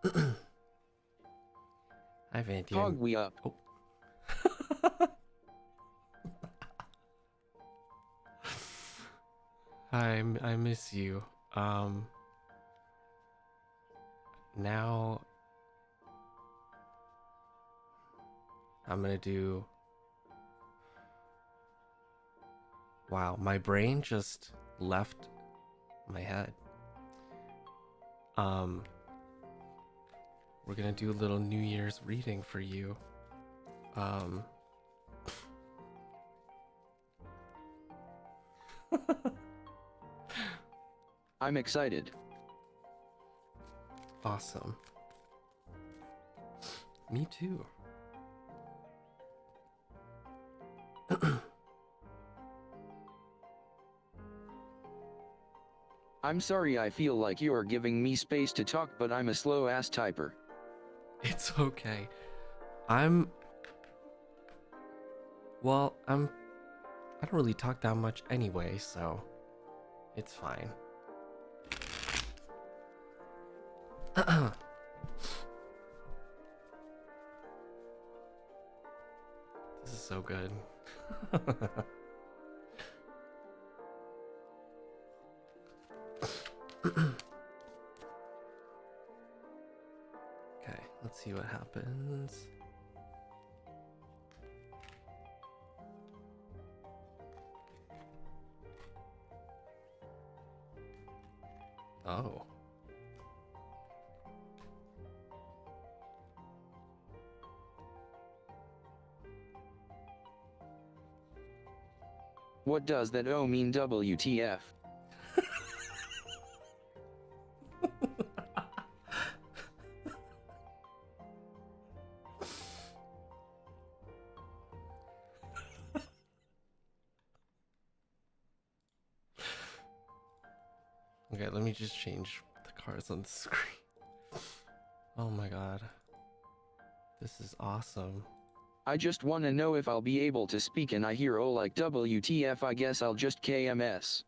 Hi, Vantian. Hog we up. Oh. Hi, I miss you. Now... I'm gonna do... Wow, my brain just left my head. We're gonna do a little New Year's reading for you. I'm excited. Awesome. Me too. I'm sorry, I feel like you're giving me space to talk, but I'm a slow-ass typer. It's okay. Well, I don't really talk that much anyway, so it's fine. This is so good. Okay, let's see what happens. Oh. What does that O mean, WTF? Okay, let me just change the cards on the screen. Oh my god. This is awesome. I just wanna know if I'll be able to speak, and I hear oh like WTF, I guess I'll just KMS.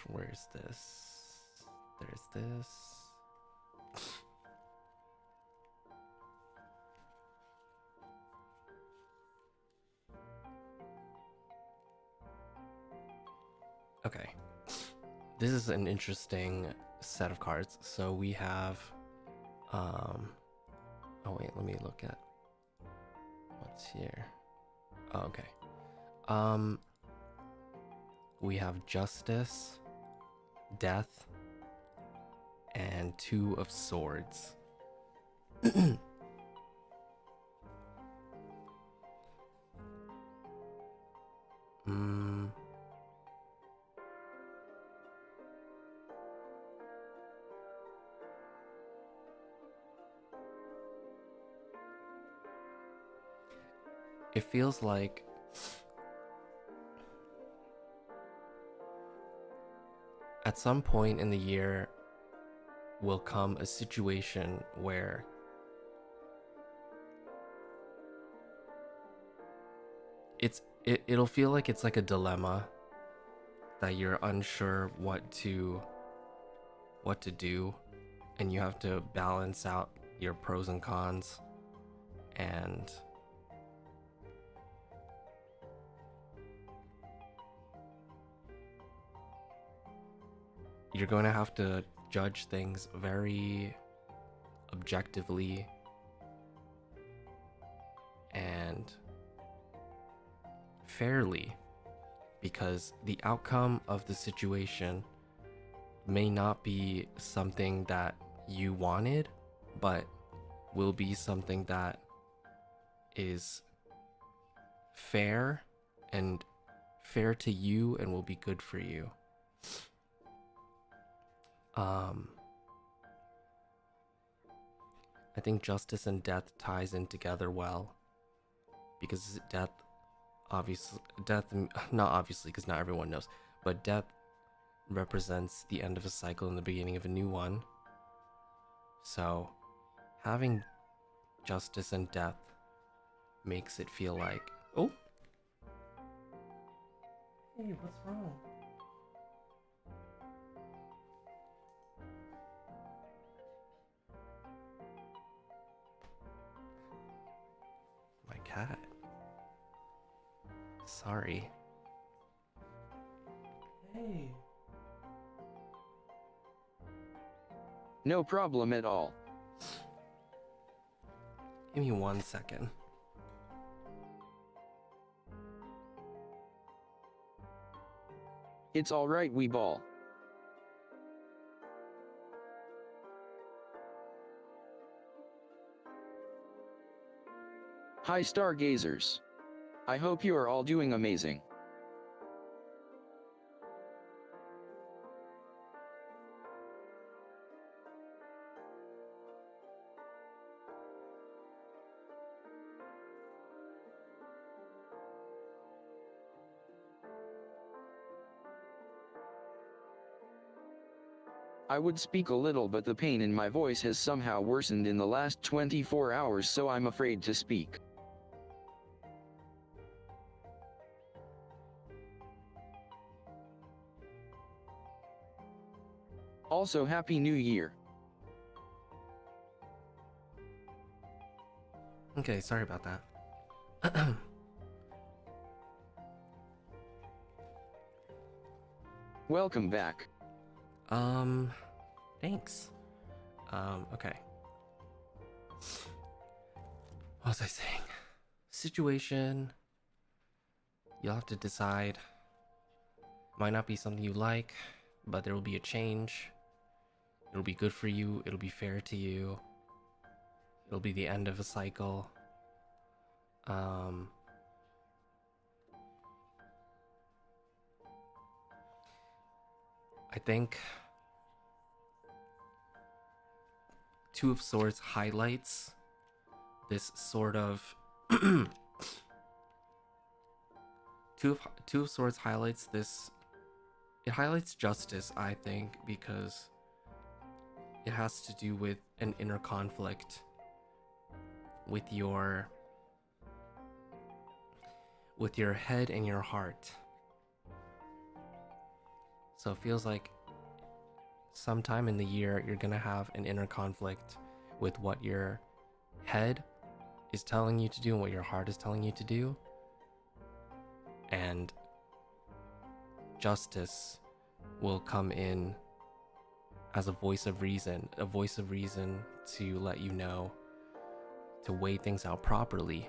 Where's this? There's this. Okay. This is an interesting set of cards. So we have oh wait, let me look at what's here. Oh, okay. We have Justice, Death, and Two of Swords. It feels like at some point in the year will come a situation where it'll feel like it's like a dilemma that you're unsure what to do, and you have to balance out your pros and cons, and you're going to have to judge things very objectively and fairly, because the outcome of the situation may not be something that you wanted, but will be something that is fair to you and will be good for you. I think Justice and Death ties in together well, because death, not obviously, because not everyone knows, but death represents the end of a cycle and the beginning of a new one. So having Justice and Death makes it feel like, oh, hey, what's wrong? My cat. Sorry. Hey. No problem at all. Give me 1 second. It's alright, we ball. Hi, Stargazers. I hope you are all doing amazing. I would speak a little, but the pain in my voice has somehow worsened in the last 24 hours, so I'm afraid to speak. Also, Happy New Year. Okay, sorry about that. Welcome back. Thanks. Okay. What was I saying? Situation. You'll have to decide. Might not be something you like, but there will be a change. It'll be good for you. It'll be fair to you. It'll be the end of a cycle. I think Two of Swords highlights this sort of Two of Swords highlights this. It highlights justice, I think, because it has to do with an inner conflict with your head and your heart. So it feels like sometime in the year you're gonna have an inner conflict with what your head is telling you to do and what your heart is telling you to do. And justice will come in as a voice of reason to let you know to weigh things out properly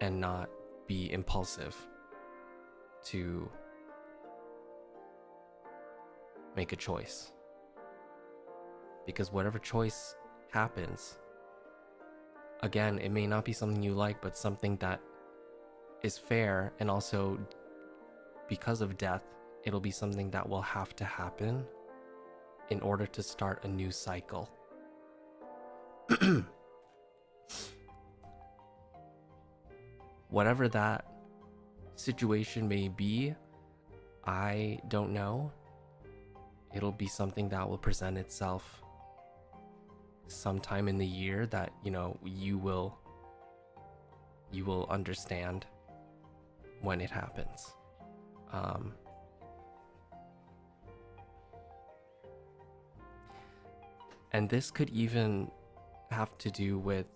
and not be impulsive to make a choice. Because whatever choice happens, again, it may not be something you like, but something that is fair, and also because of death, it'll be something that will have to happen in order to start a new cycle. Whatever that situation may be, I don't know. It'll be something that will present itself sometime in the year that, you know, you will understand when it happens. And this could even have to do with,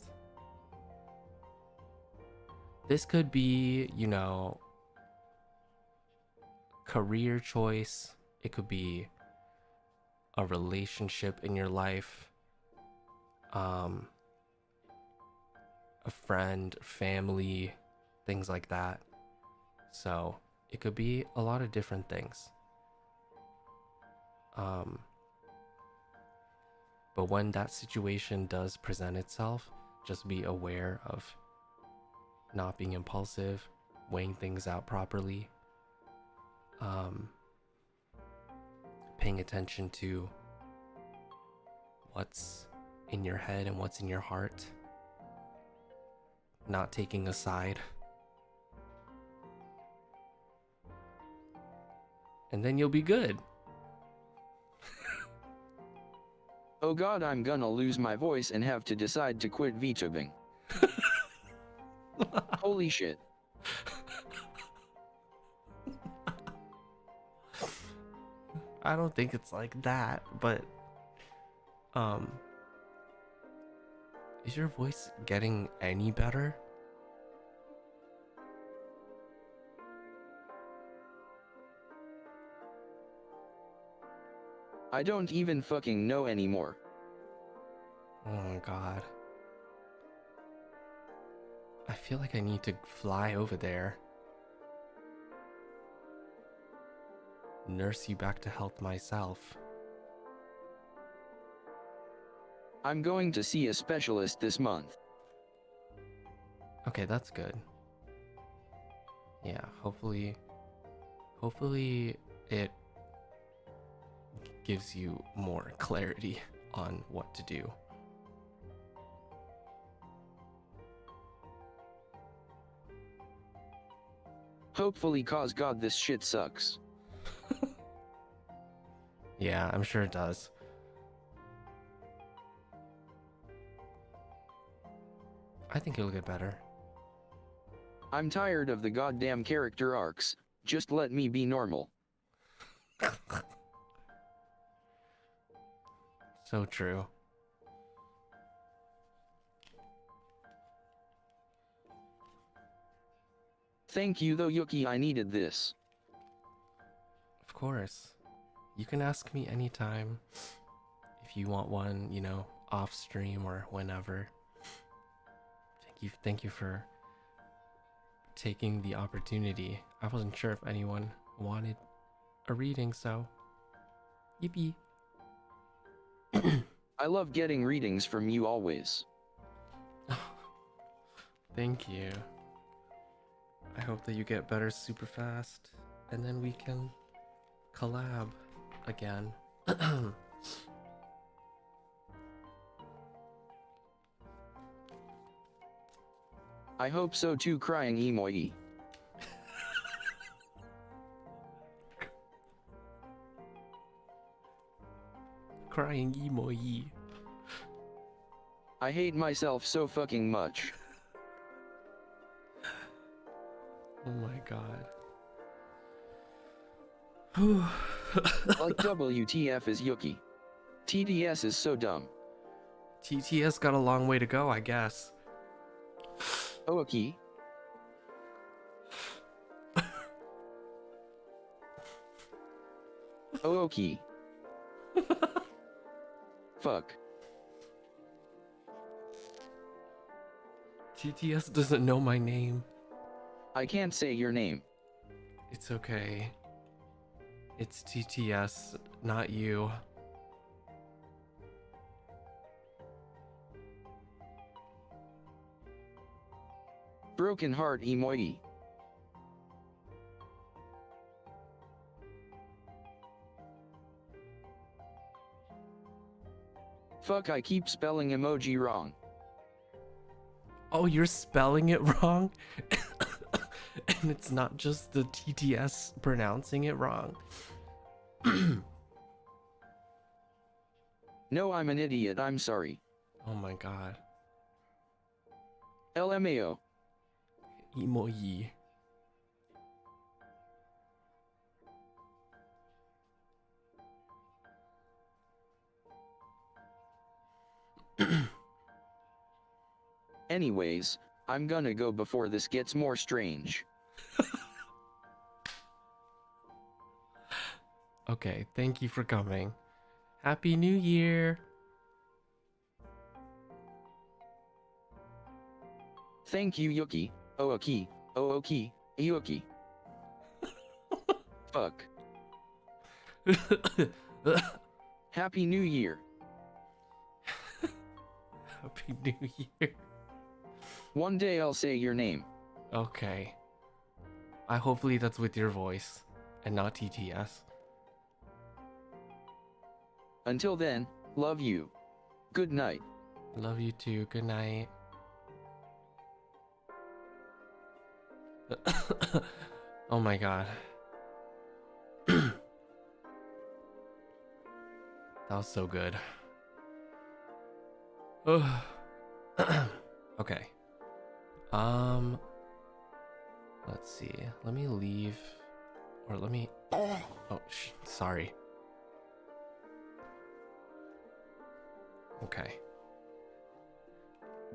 this could be, you know, career choice. It could be a relationship in your life, a friend, family, things like that. So it could be a lot of different things. But when that situation does present itself, just be aware of not being impulsive, weighing things out properly, paying attention to what's in your head and what's in your heart, not taking a side. And then you'll be good. Oh god, I'm gonna lose my voice and have to decide to quit VTubing. Holy shit. I don't think it's like that, but is your voice getting any better? I don't even fucking know anymore. Oh my god. I feel like I need to fly over there. Nurse you back to health myself. I'm going to see a specialist this month. Okay, that's good. Yeah, hopefully it gives you more clarity on what to do. Hopefully, cause God, this shit sucks. Yeah, I'm sure it does. I think it'll get better. I'm tired of the goddamn character arcs. Just let me be normal. So true. Thank you though, Yuki, I needed this. Of course. You can ask me anytime if you want one, you know, off stream or whenever. Thank you for taking the opportunity. I wasn't sure if anyone wanted a reading, so yippee. I love getting readings from you always. Thank you. I hope that you get better super fast and then we can collab again. I hope so too, crying emoji. Crying emoji. I hate myself so fucking much. Oh my god. Like WTF is Yuki. TDS is so dumb. TTS got a long way to go, I guess. Ookie. Ookie. Fuck. TTS doesn't know my name. I can't say your name. It's okay. It's TTS, not you. Broken heart emoji. Fuck, I keep spelling emoji wrong. Oh, you're spelling it wrong? And it's not just the TTS pronouncing it wrong. No, I'm an idiot, I'm sorry. Oh my god. LMAO. Emoji. Anyways, I'm gonna go before this gets more strange. Okay, thank you for coming. Happy New Year! Thank you, Yuki. Ookie. Ookie. Yuki. Fuck. Happy New Year. Happy New Year. One day I'll say your name. Okay. Hopefully that's with your voice and not TTS. Until then, love you. Good night. Love you too. Good night. Oh my god. That was so good. Okay. Let's see. Let me leave, or let me. Oh, sorry. Okay.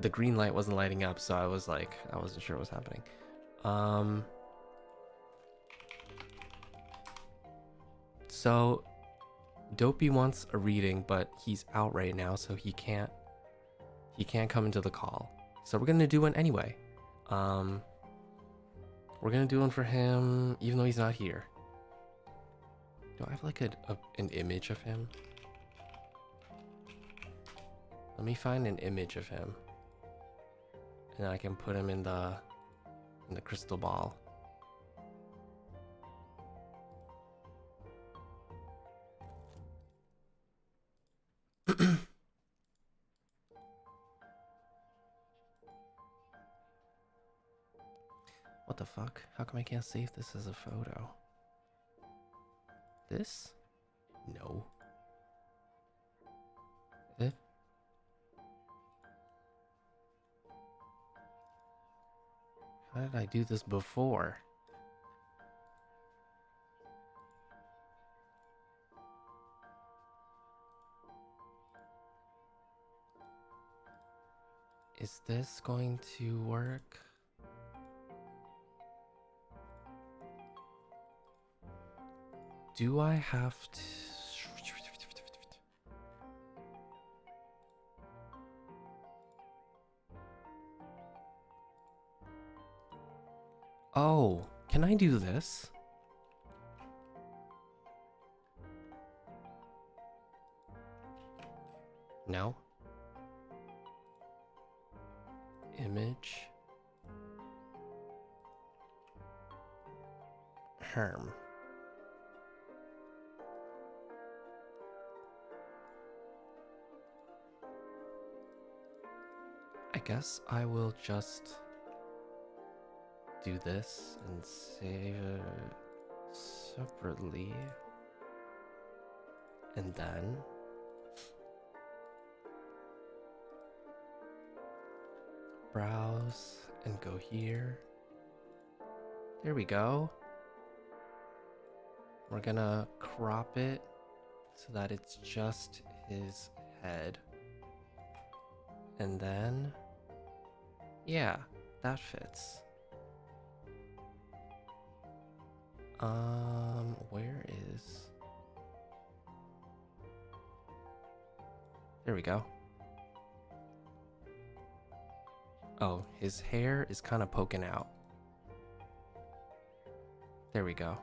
The green light wasn't lighting up, so I wasn't sure what was happening. So Dopey wants a reading, but he's out right now, so he can't come into the call. So we're gonna do one anyway. We're gonna do one for him, even though he's not here. Do I have like an image of him? Let me find an image of him, And I can put him in the crystal ball. What the fuck? How come I can't save this as a photo? This? No. Eh? How did I do this before? Is this going to work? Do I have to... Oh, can I do this? No. Image. Herm. I guess I will just do this and save it separately. And then browse and go here. There we go. We're gonna crop it so that it's just his head. And then, yeah, that fits. Where is... There we go. Oh, his hair is kind of poking out. There we go.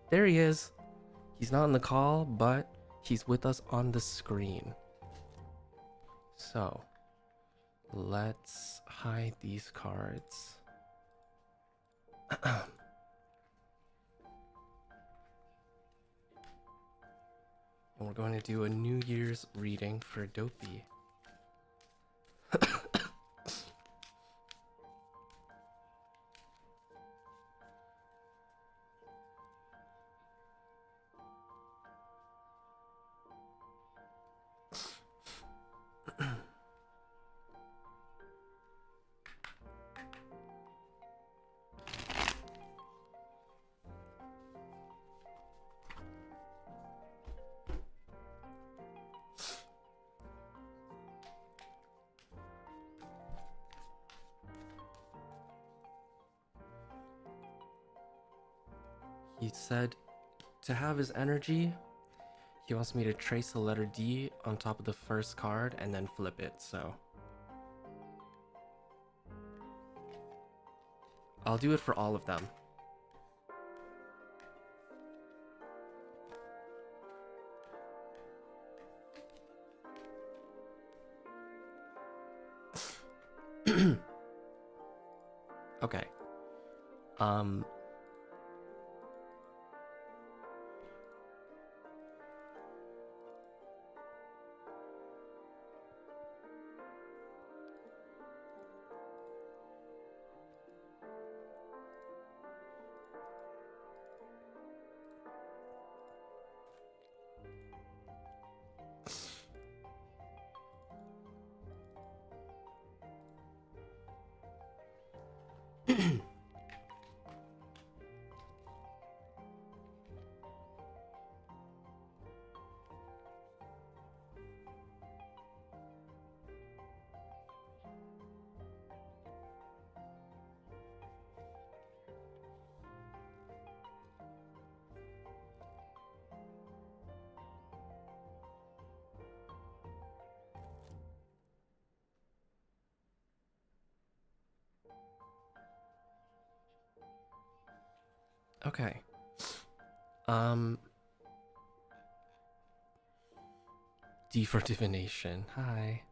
There he is. He's not on the call, but he's with us on the screen. So, let's hide these cards. And we're going to do a New Year's reading for Dopey. He said to have his energy, he wants me to trace the letter D on top of the first card and then flip it, so. I'll do it for all of them. Okay. Okay. D for divination. Hi.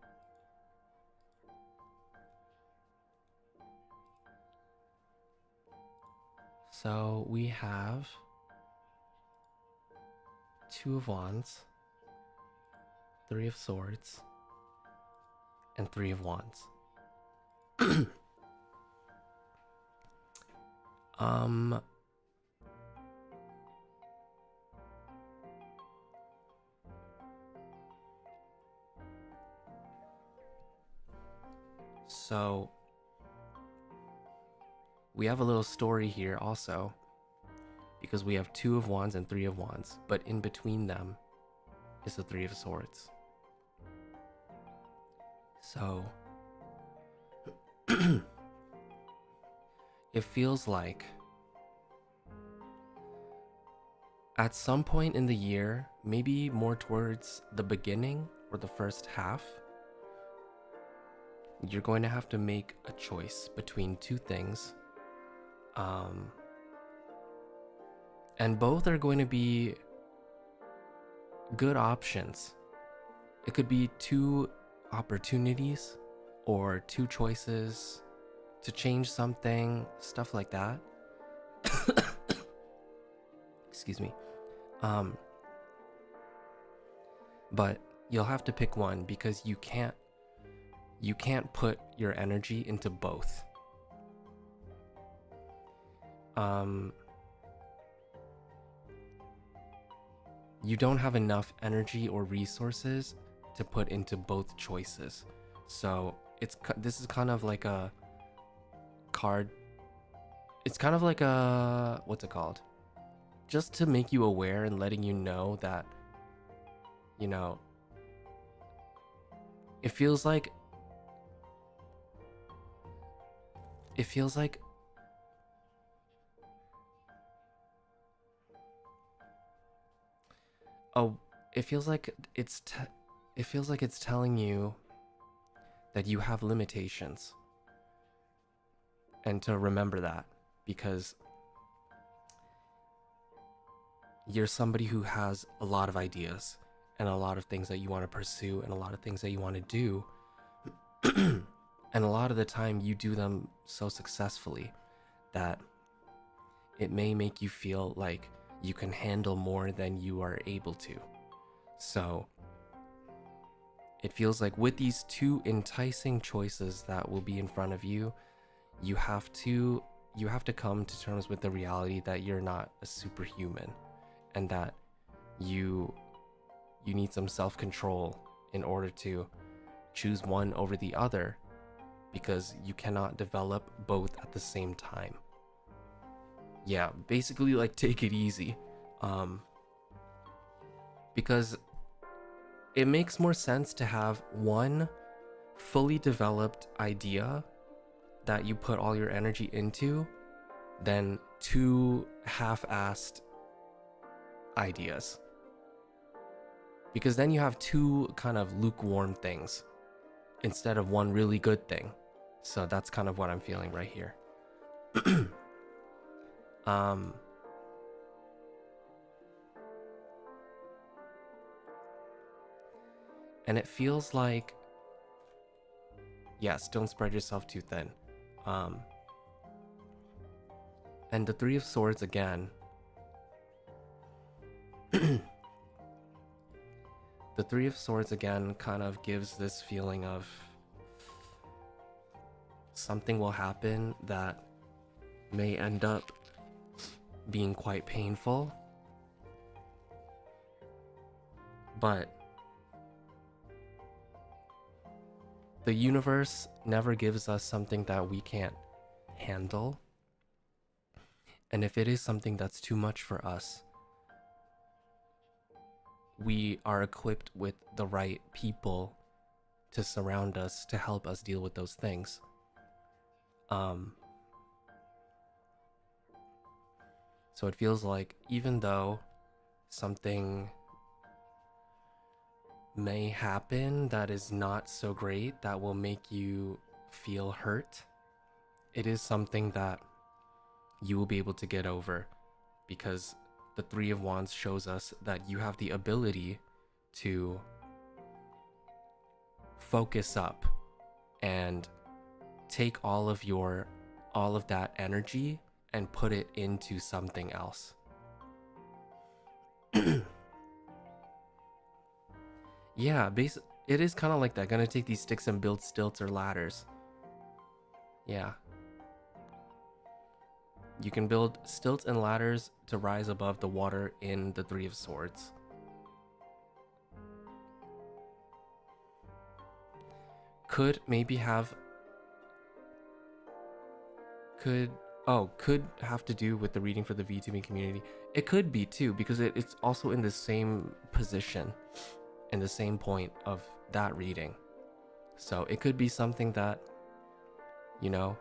So we have Two of Wands, Three of Swords, and Three of Wands. um so we have a little story here also, because we have Two of Wands and Three of Wands, but in between them is the Three of Swords. So it feels like at some point in the year, maybe more towards the beginning or the first half, you're going to have to make a choice between two things. And both are going to be good options. It could be two opportunities or two choices to change something, stuff like that. Excuse me. But you'll have to pick one because you can't put your energy into both. You don't have enough energy or resources to put into both choices. So this is kind of like a card. It's kind of like a, what's it called? Just to make you aware and letting you know that, you know, it feels like it's telling you that you have limitations, and to remember that, because you're somebody who has a lot of ideas and a lot of things that you want to pursue and a lot of things that you want to do. And a lot of the time you do them so successfully that it may make you feel like you can handle more than you are able to. So it feels like with these two enticing choices that will be in front of you, you have to come to terms with the reality that you're not a superhuman, and that you need some self-control in order to choose one over the other, because you cannot develop both at the same time. Yeah, basically like take it easy. Because it makes more sense to have one fully developed idea that you put all your energy into than two half-assed ideas. Because then you have two kind of lukewarm things instead of one really good thing. So that's kind of what I'm feeling right here. And it feels like, yes, don't spread yourself too thin. And the Three of Swords again. The Three of Swords again kind of gives this feeling of something will happen that may end up being quite painful. But the universe never gives us something that we can't handle. And if it is something that's too much for us, we are equipped with the right people to surround us to help us deal with those things. So it feels like even though something may happen that is not so great, that will make you feel hurt, it is something that you will be able to get over, because the Three of Wands shows us that you have the ability to focus up and take all of that energy and put it into something else. Yeah, it is kind of like that. Gonna take these sticks and build stilts or ladders. Yeah. You can build stilts and ladders to rise above the water in the Three of Swords. Could maybe have... Could have to do with the reading for the VTubing community. It could be too, because it's also in the same position, in the same point of that reading. So it could be something that, you know,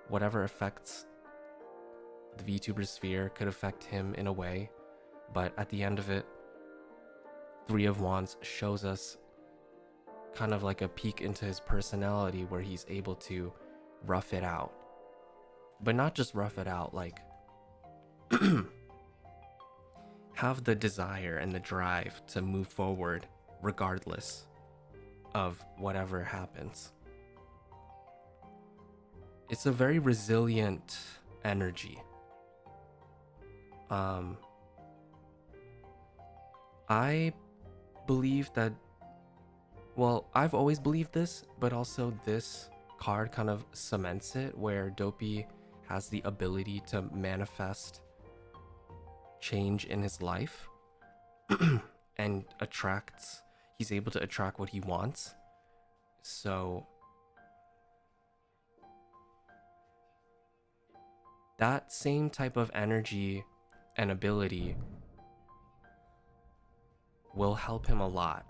whatever affects the VTuber sphere could affect him in a way. But at the end of it, Three of Wands shows us kind of like a peek into his personality where he's able to rough it out. But not just rough it out, like have the desire and the drive to move forward regardless of whatever happens. It's a very resilient energy. I believe that, well, I've always believed this, but also this card kind of cements it, where Dopey has the ability to manifest change in his life and he's able to attract what he wants. So that same type of energy and ability will help him a lot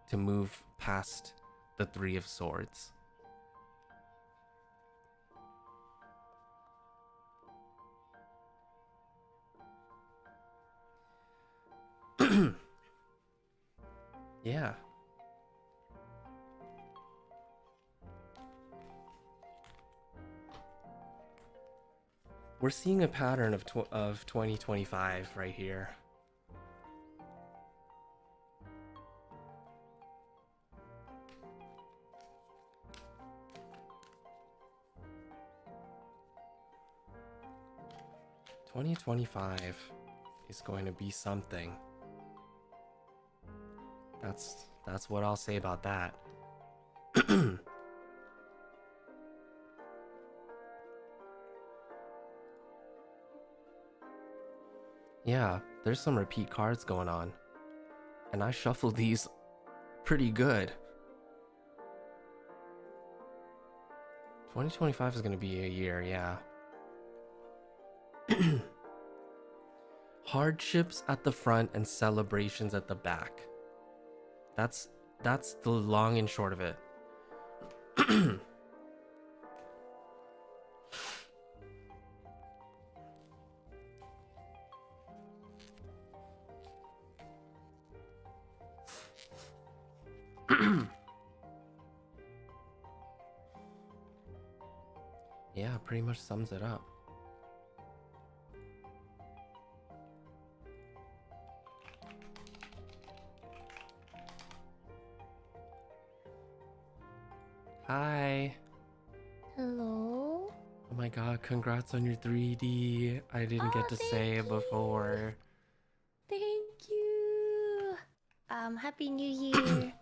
to move past the Three of Swords. Yeah. We're seeing a pattern of 2025 right here. "2025 is going to be something." That's what I'll say about that. Yeah, there's some repeat cards going on. And I shuffled these pretty good. 2025 is going to be a year, yeah. Hardships at the front and celebrations at the back. That's the long and short of it. Yeah, pretty much sums it up. Hi. Hello. Oh my god, congrats on your 3D. I didn't get to say it before. Thank you. Happy New Year.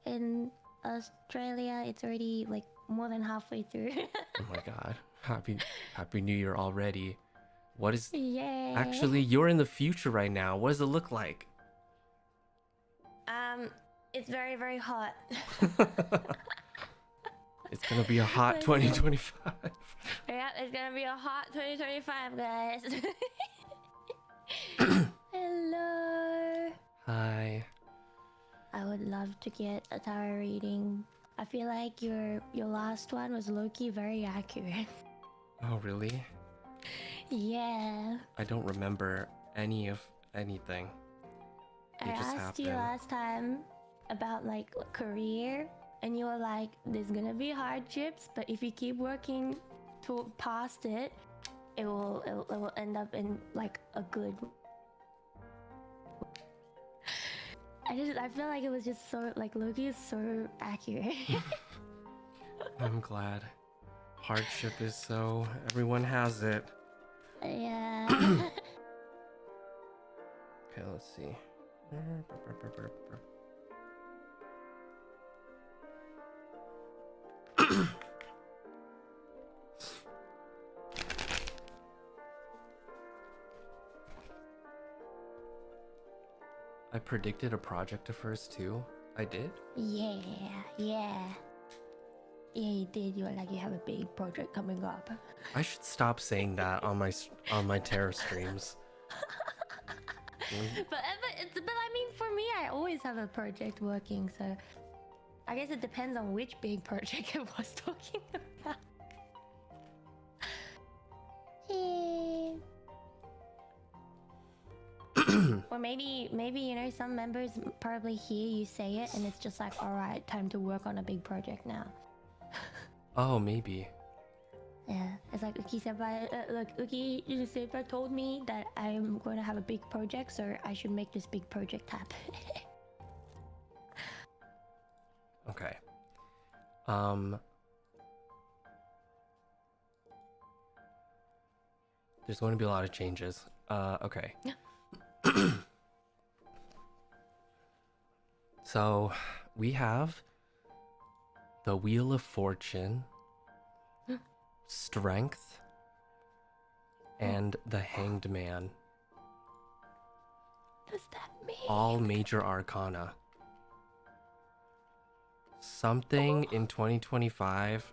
In Australia, it's already like more than halfway through. Oh my god. Happy New Year already. What is... Yeah. Actually, you're in the future right now. What does it look like? It's very, very hot. It's gonna be a hot 2025. Yeah, it's gonna be a hot 2025, guys. Hello. Hi. I would love to get a tarot reading. I feel like your last one was low-key very accurate. Oh, really? Yeah. I don't remember anything. I asked you last time about like career, and you were like, there's gonna be hardships, but if you keep working past it, it will end up in like a good... I feel like it was just so, like, Loki is so accurate. I'm glad. hardship is so everyone has it. Yeah. Okay, let's see. I predicted a project at first too. I did? Yeah, yeah. Yeah, you did. You were like, you have a big project coming up. I should stop saying that on my terror streams. But I mean, for me, I always have a project working, so I guess it depends on which big project I was talking about. Yeah. Or maybe you know, some members probably hear you say it and it's just like, all right, time to work on a big project now. Oh, maybe. Yeah, it's like Uki Senpai, look, Uki Senpai told me that I'm going to have a big project, so I should make this big project happen. Okay. There's going to be a lot of changes. Okay. So, we have the Wheel of Fortune, Strength, and the Hanged Man. What does that mean? All major arcana. Something in 2025,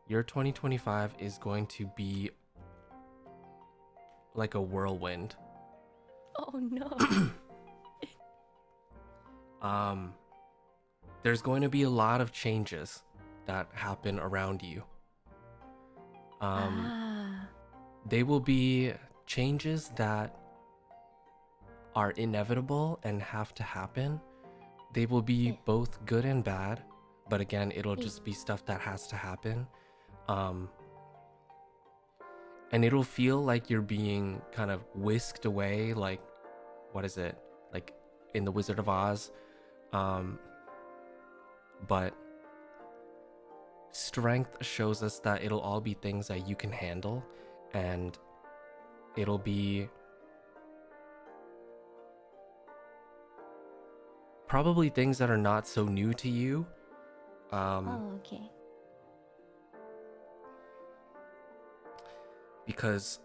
your 2025 is going to be like a whirlwind. Oh no. There's going to be a lot of changes that happen around you. They will be changes that are inevitable and have to happen. They will be both good and bad, but again, it'll just be stuff that has to happen. And it'll feel like you're being kind of whisked away, like, what is it? Like in The Wizard of Oz. But Strength shows us that it'll all be things that you can handle, and it'll be probably things that are not so new to you. Oh, okay. Because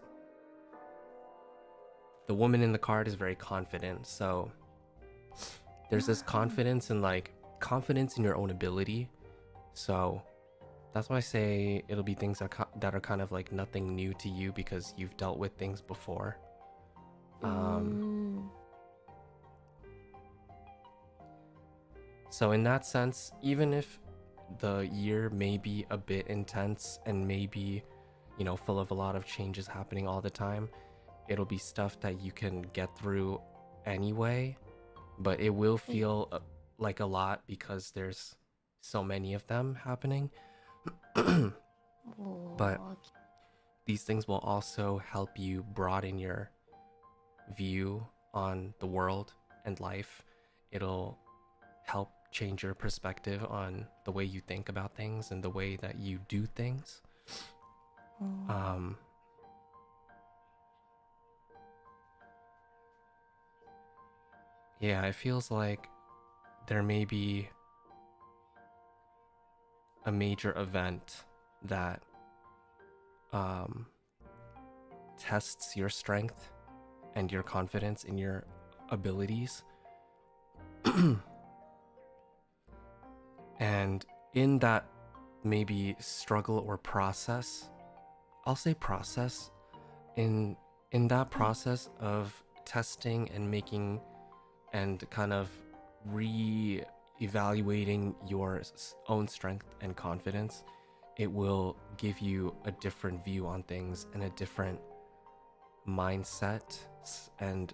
the woman in the card is very confident, so there's this confidence in your own ability. So that's why I say it'll be things that are kind of like nothing new to you because you've dealt with things before. So in that sense, even if the year may be a bit intense and maybe, you know, full of a lot of changes happening all the time, it'll be stuff that you can get through anyway, but it will feel like a lot because there's so many of them happening. But these things will also help you broaden your view on the world and life. It'll help change your perspective on the way you think about things and the way that you do things. Yeah, it feels like there may be a major event that tests your strength and your confidence in your abilities. And in that maybe struggle or process, I'll say process, in that process of testing and making and kind of re-evaluating your own strength and confidence, it will give you a different view on things and a different mindset, and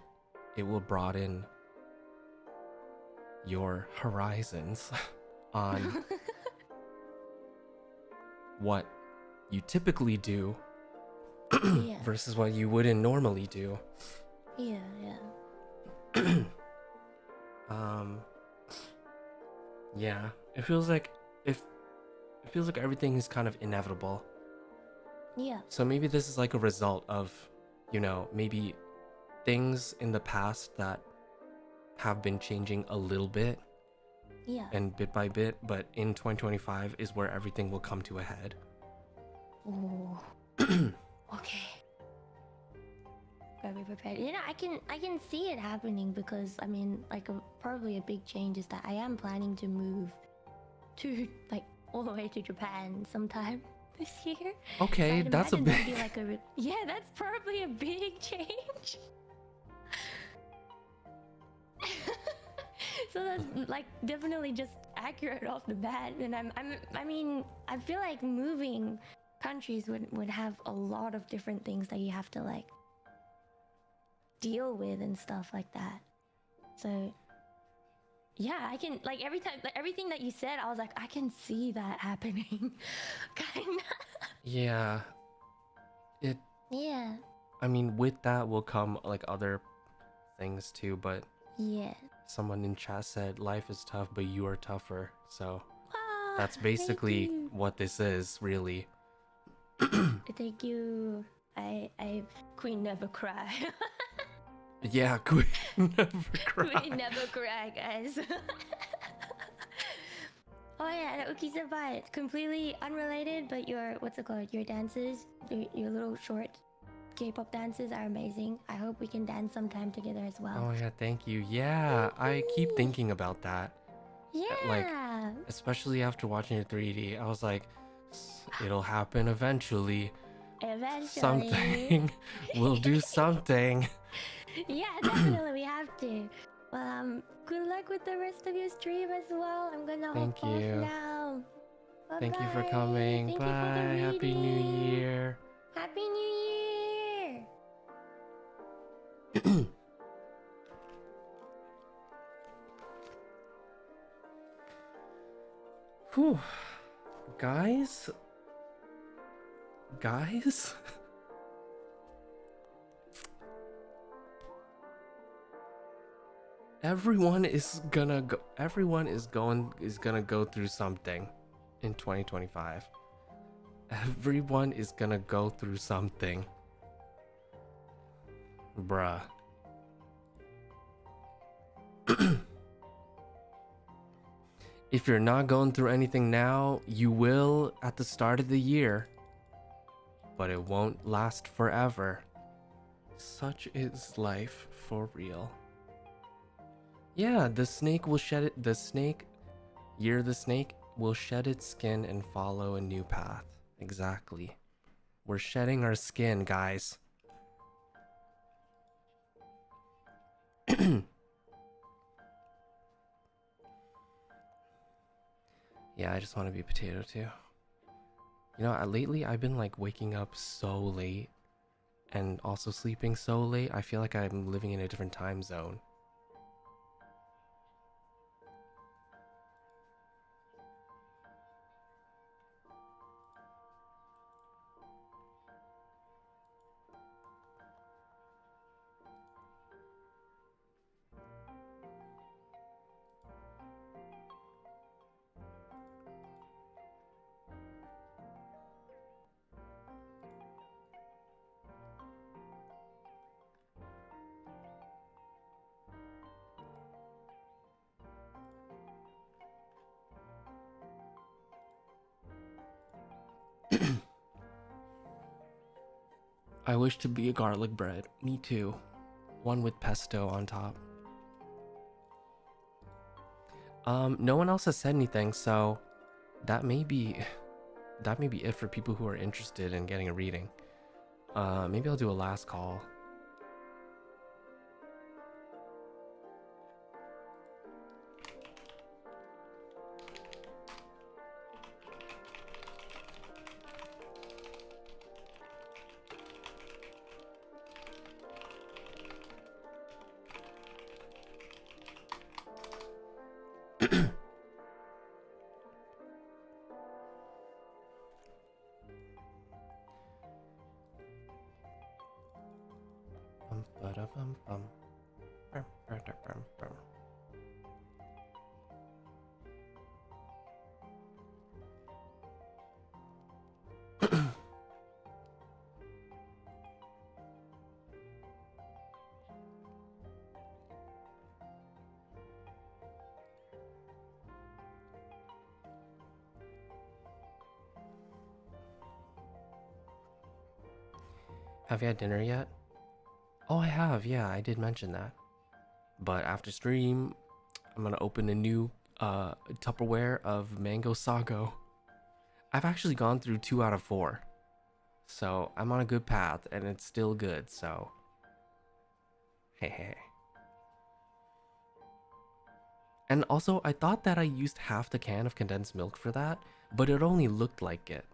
it will broaden your horizons on what you typically do versus what you wouldn't normally do. Yeah, it feels like if it feels like everything is kind of inevitable. Yeah. So maybe this is like a result of, you know, maybe things in the past that have been changing a little bit. Yeah. And bit by bit, but in 2025 is where everything will come to a head. Oh. Okay. Gotta be prepared. You know, I can see it happening because I mean, like, probably a big change is that I am planning to move to like all the way to Japan sometime this year. Okay, so that's a big. that'd be like yeah, that's probably a big change. So that's like definitely just accurate off the bat, and I mean, I feel like moving countries would have a lot of different things that you have to like deal with and stuff like that. So yeah, I can like every time, like everything that you said, I was like, I can see that happening. Kinda. Yeah. It. Yeah. I mean, with that will come like other things too, but Yeah. someone in chat said life is tough, but you are tougher. So Ah, that's thank basically you. what this is, really. Thank you. I Queen never cry. Yeah, Queen never cry. Queen never cry, guys. Oh yeah, Uki-senpai, completely unrelated, but your, what's it called? Your dances, your little short K-pop dances are amazing. I hope we can dance sometime together as well. Oh yeah, thank you. Yeah, I keep thinking about that. Yeah. Like, especially after watching your 3D, I was like, it'll happen eventually. Eventually. Something. We'll do something. Yeah, definitely we have to. Well, good luck with the rest of your stream as well. I'm gonna Thank hop off you. now. Bye-bye. Thank you for coming. Thank Bye. you for the Happy New reading. Year. Happy New Year. Whew. Guys? Guys? Everyone is gonna go through something in 2025. Everyone is gonna go through something. Bruh. If you're not going through anything now, you will at the start of the year. But it won't last forever. Such is life for real. Yeah, the snake will shed it. The snake will shed its skin and follow a new path. Exactly. We're shedding our skin, guys. Yeah, I just want to be potato too. You know, lately I've been like waking up so late and also sleeping so late. I feel like I'm living in a different time zone. I wish to be a garlic bread. Me too. One with pesto on top. No one else has said anything, so that may be it for people who are interested in getting a reading. Maybe I'll do a last call. Have you had dinner yet? Oh, I have. Yeah, I did mention that. But after stream, I'm gonna open a new Tupperware of mango sago. I've actually gone through 2 out of 4. So I'm on a good path and it's still good, so hey. And also, I thought that I used half the can of condensed milk for that, but it only looked like it.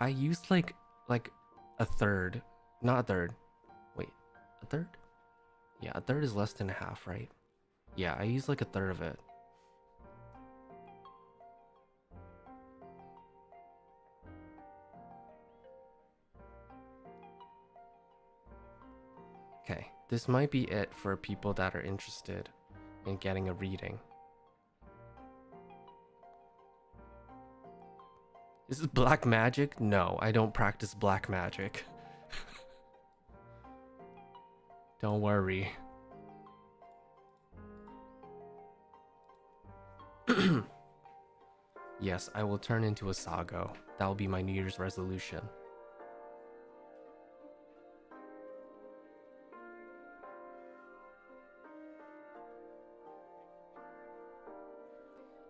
I used like a third. Not a third. Wait, a third? Yeah, a third is less than half, right? Yeah, I used like a third of it. Okay, this might be it for people that are interested in getting a reading. This is black magic? No, I don't practice black magic. Don't worry. Yes, I will turn into a Sago. That will be my New Year's resolution.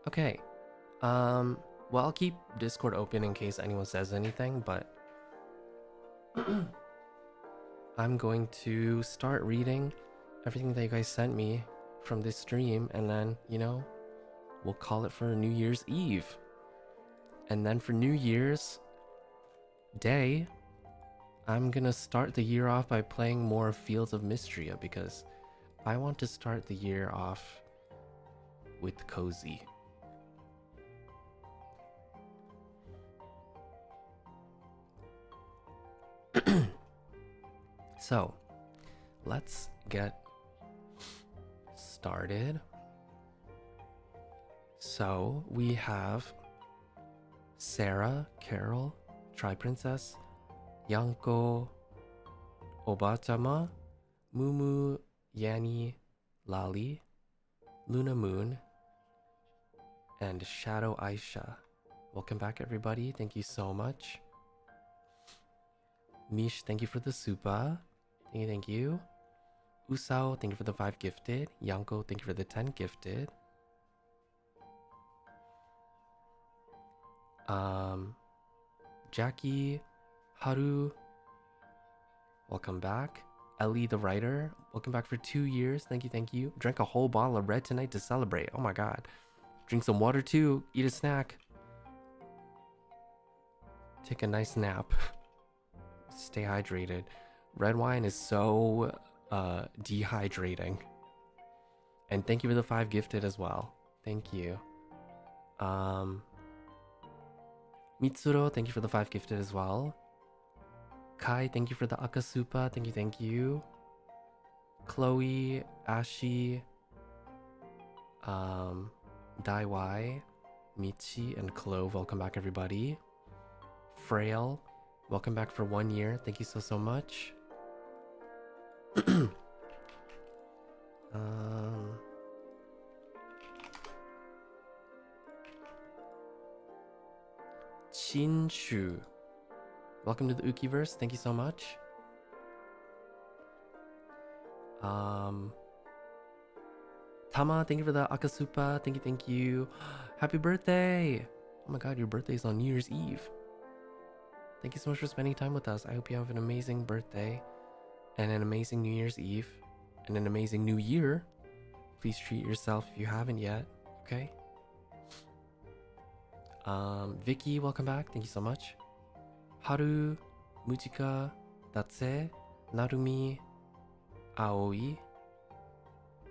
Okay. Well, I'll keep Discord open in case anyone says anything, but I'm going to start reading everything that you guys sent me from this stream, and then, you know, we'll call it for New Year's Eve. And then for New Year's Day, I'm gonna start the year off by playing more Fields of Mystria because I want to start the year off with cozy. So, let's get started. So, we have Sarah, Carol, Tri-Princess, Yanko, Obatama, Mumu, Yanni, Lali, Luna Moon, and Shadow Aisha. Welcome back, everybody. Thank you so much. Mish, thank you for the supa. Thank you. Usao, thank you for the 5 gifted. Yanko, thank you for the 10 gifted. Jackie, Haru, welcome back. Ellie the writer, welcome back for 2 years. Thank you. Drank a whole bottle of red tonight to celebrate. Oh my god. Drink some water too. Eat a snack. Take a nice nap. Stay hydrated. Red wine is so dehydrating. And thank you for the 5 gifted as well. Thank you. Mitsuro, thank you for the 5 gifted as well. Kai, thank you for the Akasupa. Thank you. Chloe, Ashi, Daiwai, Michi, and Clove, welcome back, everybody. Frail, welcome back for 1 year. Thank you so much. Chinshu, welcome to the Ukiverse. Thank you so much. Tama, thank you for the Akasupa. Thank you. Happy birthday! Oh my god, your birthday's on New Year's Eve. Thank you so much for spending time with us. I hope you have an amazing birthday and an amazing New Year's Eve and an amazing New Year. Please treat yourself if you haven't yet, okay? Vicky, welcome back. Thank you so much. Haru, Mujika, Datse, Narumi, Aoi,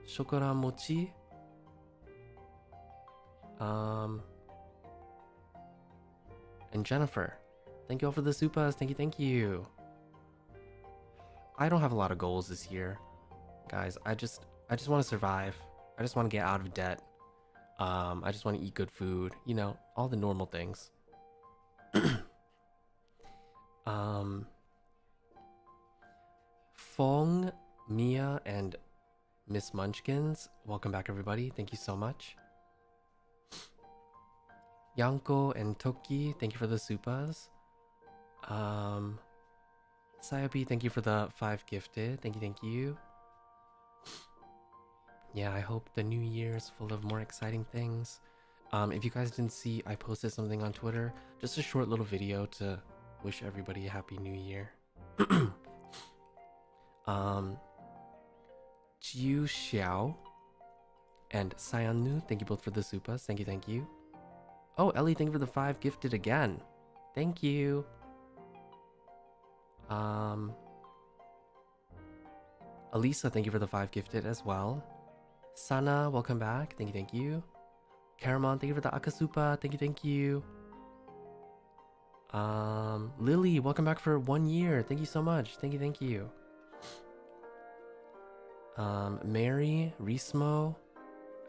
Shokora Mochi, and Jennifer. Thank you all for the supas. Thank you. I don't have a lot of goals this year, guys. I just want to survive. I just want to get out of debt. I just want to eat good food. You know, all the normal things. Fong, Mia, and Miss Munchkins, welcome back, everybody. Thank you so much. Yanko and Toki, thank you for the supas. Sayopi, thank you for the 5 gifted. Thank you, thank you. Yeah, I hope the new year is full of more exciting things. If you guys didn't see, I posted something on Twitter. Just a short little video to wish everybody a happy new year. Jiu Xiao and Sayanu, thank you both for the supas. Thank you, thank you. Oh, Ellie, thank you for the 5 gifted again. Thank you. Elisa, thank you for the 5 gifted as well. Sana, welcome back. Thank you, thank you. Caramon, thank you for the Akasupa. Thank you, thank you. Lily, welcome back for 1 year. Thank you so much. Thank you, thank you. Mary, Rismo,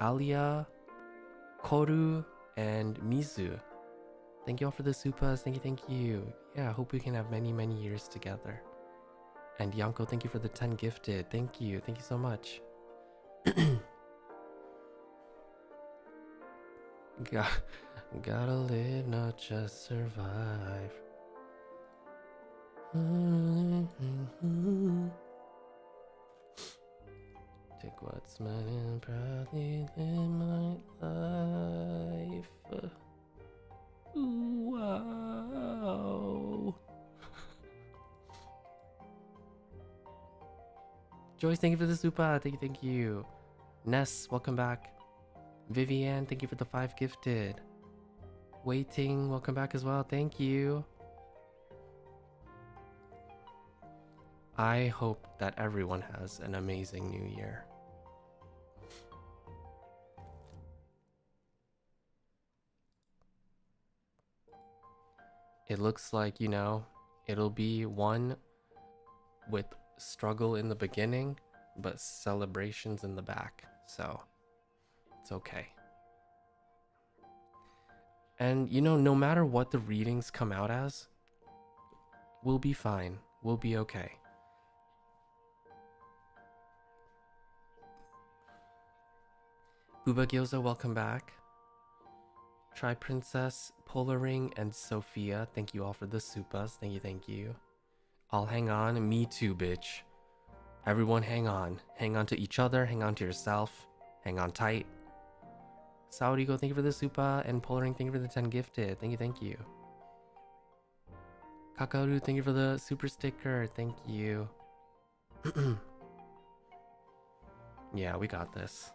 Alia, Koru, and Mizu. Thank you all for the supas. Thank you, thank you. Yeah, I hope we can have many, many years together. And Yanko, thank you for the 10 gifted. Thank you. Thank you so much. Gotta live, not just survive. Take what's mine and proudly live my life. Ooh, wow. Joyce, thank you for the super. Thank you, thank you. Ness, welcome back. Vivian, thank you for the 5 gifted. Waiting, welcome back as well. Thank you. I hope that everyone has an amazing new year. It looks like, you know, it'll be one with struggle in the beginning, but celebrations in the back. So it's okay. And, you know, no matter what the readings come out as, we'll be fine. We'll be okay. Booba Gyoza, welcome back. Tri Princess, Polar Ring, and Sophia, thank you all for the supas. Thank you, thank you. I'll hang on. Me too, bitch. Everyone hang on. Hang on to each other. Hang on to yourself. Hang on tight. Saurigo, thank you for the supa. And Polar Ring, thank you for the 10 gifted. Thank you, thank you. Kakaru, thank you for the super sticker. Thank you. Yeah, we got this.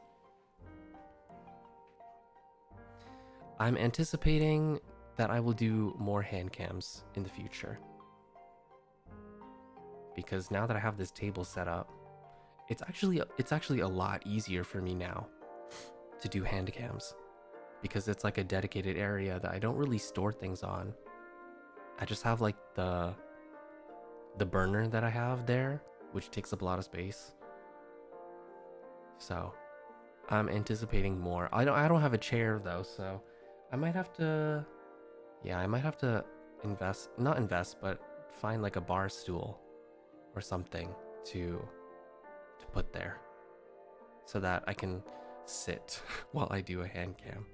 I'm anticipating that I will do more hand cams in the future. Because now that I have this table set up, it's actually a lot easier for me now to do hand cams. Because it's like a dedicated area that I don't really store things on. I just have like the burner that I have there, which takes up a lot of space. So I'm anticipating more. I don't have a chair though, so I might have to, yeah, I might have to not invest, but find like a bar stool or something to put there so that I can sit while I do a hand cam.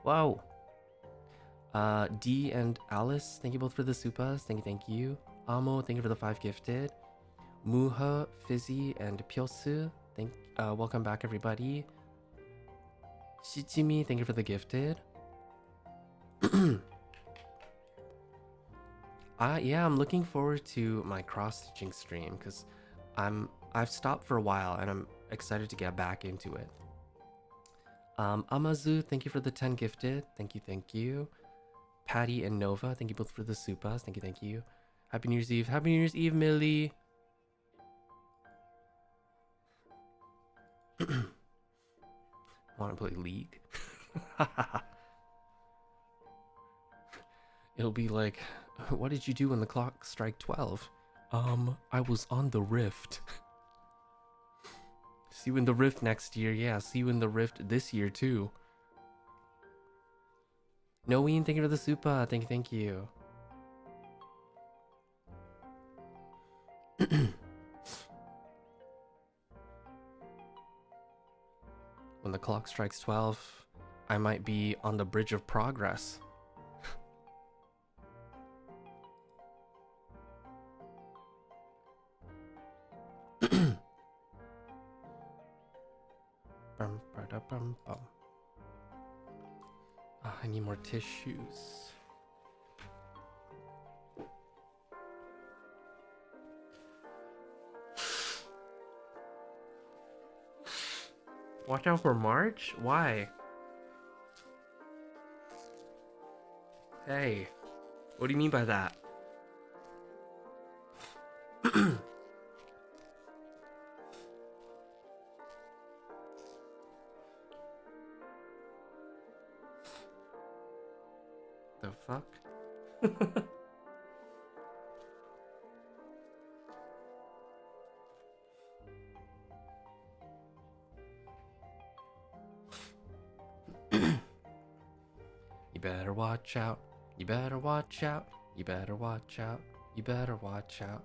Wow. D and Alice, thank you both for the supas. Thank you, thank you. Amo, thank you for the 5 gifted. Muha, Fizzy, and Pyosu, welcome back everybody. Shichimi, thank you for the gifted. Yeah, I'm looking forward to my cross-stitching stream because I've stopped for a while and I'm excited to get back into it. Amazu, thank you for the 10 gifted. Thank you, thank you. Patty and Nova, thank you both for the supas. Thank you, thank you. Happy New Year's Eve. Happy New Year's Eve, Millie. Want to play League? It'll be like, what did you do when the clock struck 12? I was on the Rift. See you in the Rift next year. Yeah, see you in the Rift this year too. Noeen, thank you for the supa. Thank you, thank you. When the clock strikes 12, I might be on the bridge of progress. I need more tissues. Watch out for March? Why? Hey, what do you mean by that? The fuck? You better watch out. You better watch out. You better watch out. You better watch out.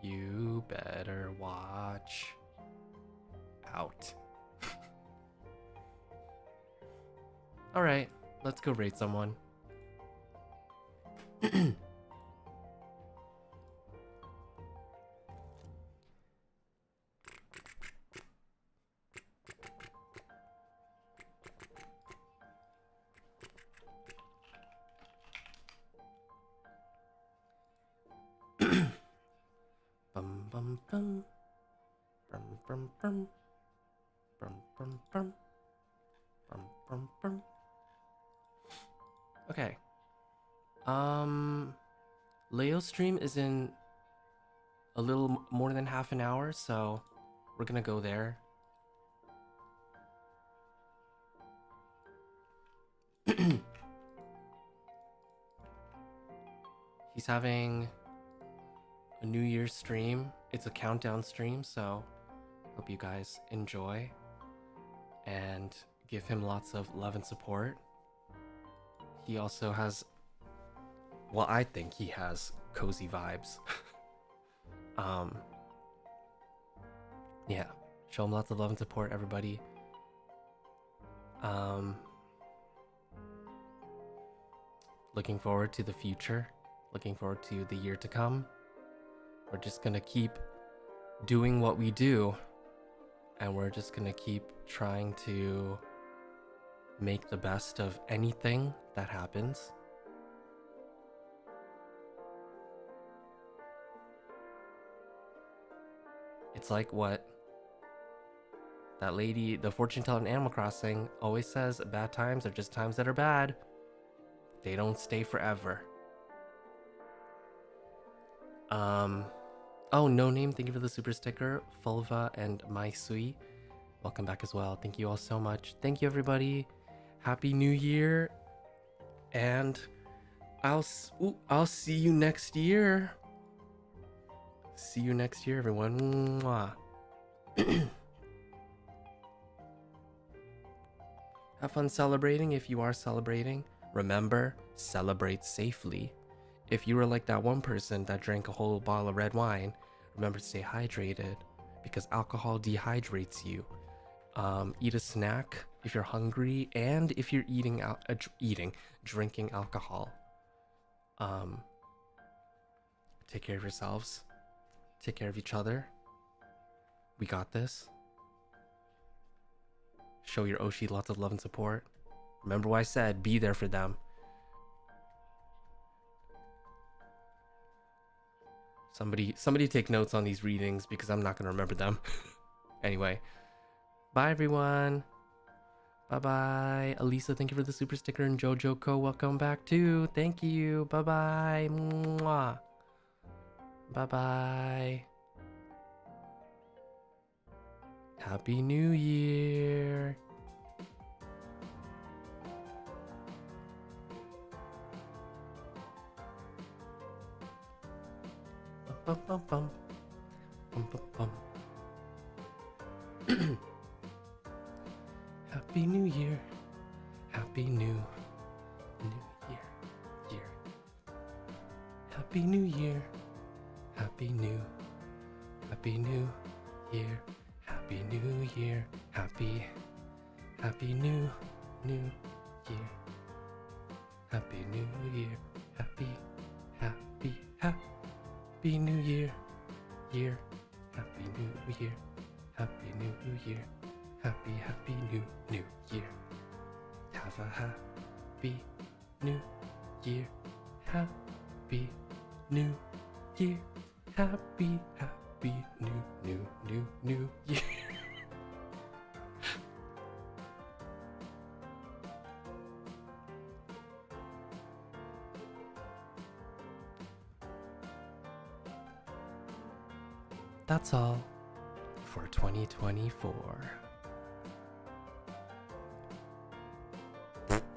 You better watch out. Alright, let's go raid someone. Bum bum bum. Bum bum bum. Bum bum bum. Bum bum bum. Okay. Leo's stream is in a little more than half an hour, so we're gonna go there. He's having a New Year's stream. It's a countdown stream, so hope you guys enjoy and give him lots of love and support. He also has, well, I think he has cozy vibes. Yeah, show him lots of love and support, everybody. Looking forward to the future. Looking forward to the year to come. We're just gonna keep doing what we do, and we're just gonna keep trying to make the best of anything that happens. It's like what that lady, the fortune teller in Animal Crossing, always says: bad times are just times that are bad. They don't stay forever. Oh, no name, thank you for the super sticker. Fulva and Maisui, welcome back as well. Thank you all so much. Thank you, everybody. Happy New Year, and I'll see you next year. See you next year, everyone. Mwah. Have fun celebrating if you are celebrating. Remember, celebrate safely. If you were like that one person that drank a whole bottle of red wine, remember to stay hydrated, because alcohol dehydrates you. Eat a snack if you're hungry, and if you're drinking alcohol. Take care of yourselves. Take care of each other. We got this. Show your Oshi lots of love and support. Remember what I said, be there for them. Somebody take notes on these readings, because I'm not going to remember them. Anyway, bye everyone. Bye-bye. Elisa, thank you for the super sticker, and Jojo Co, welcome back too. Thank you. Bye-bye. Mwah. Bye-bye. Happy New Year. Bum bum bum. Bum bum bum. Happy New Year. Happy New Year. Happy New Year. Happy New year. Happy New Year. Happy New Year. Happy New Year. Happy New Year. Happy New Year. Happy New Year. Happy New Year. Have a happy New Year. Happy New Year. Happy New Year. That's all for 2024.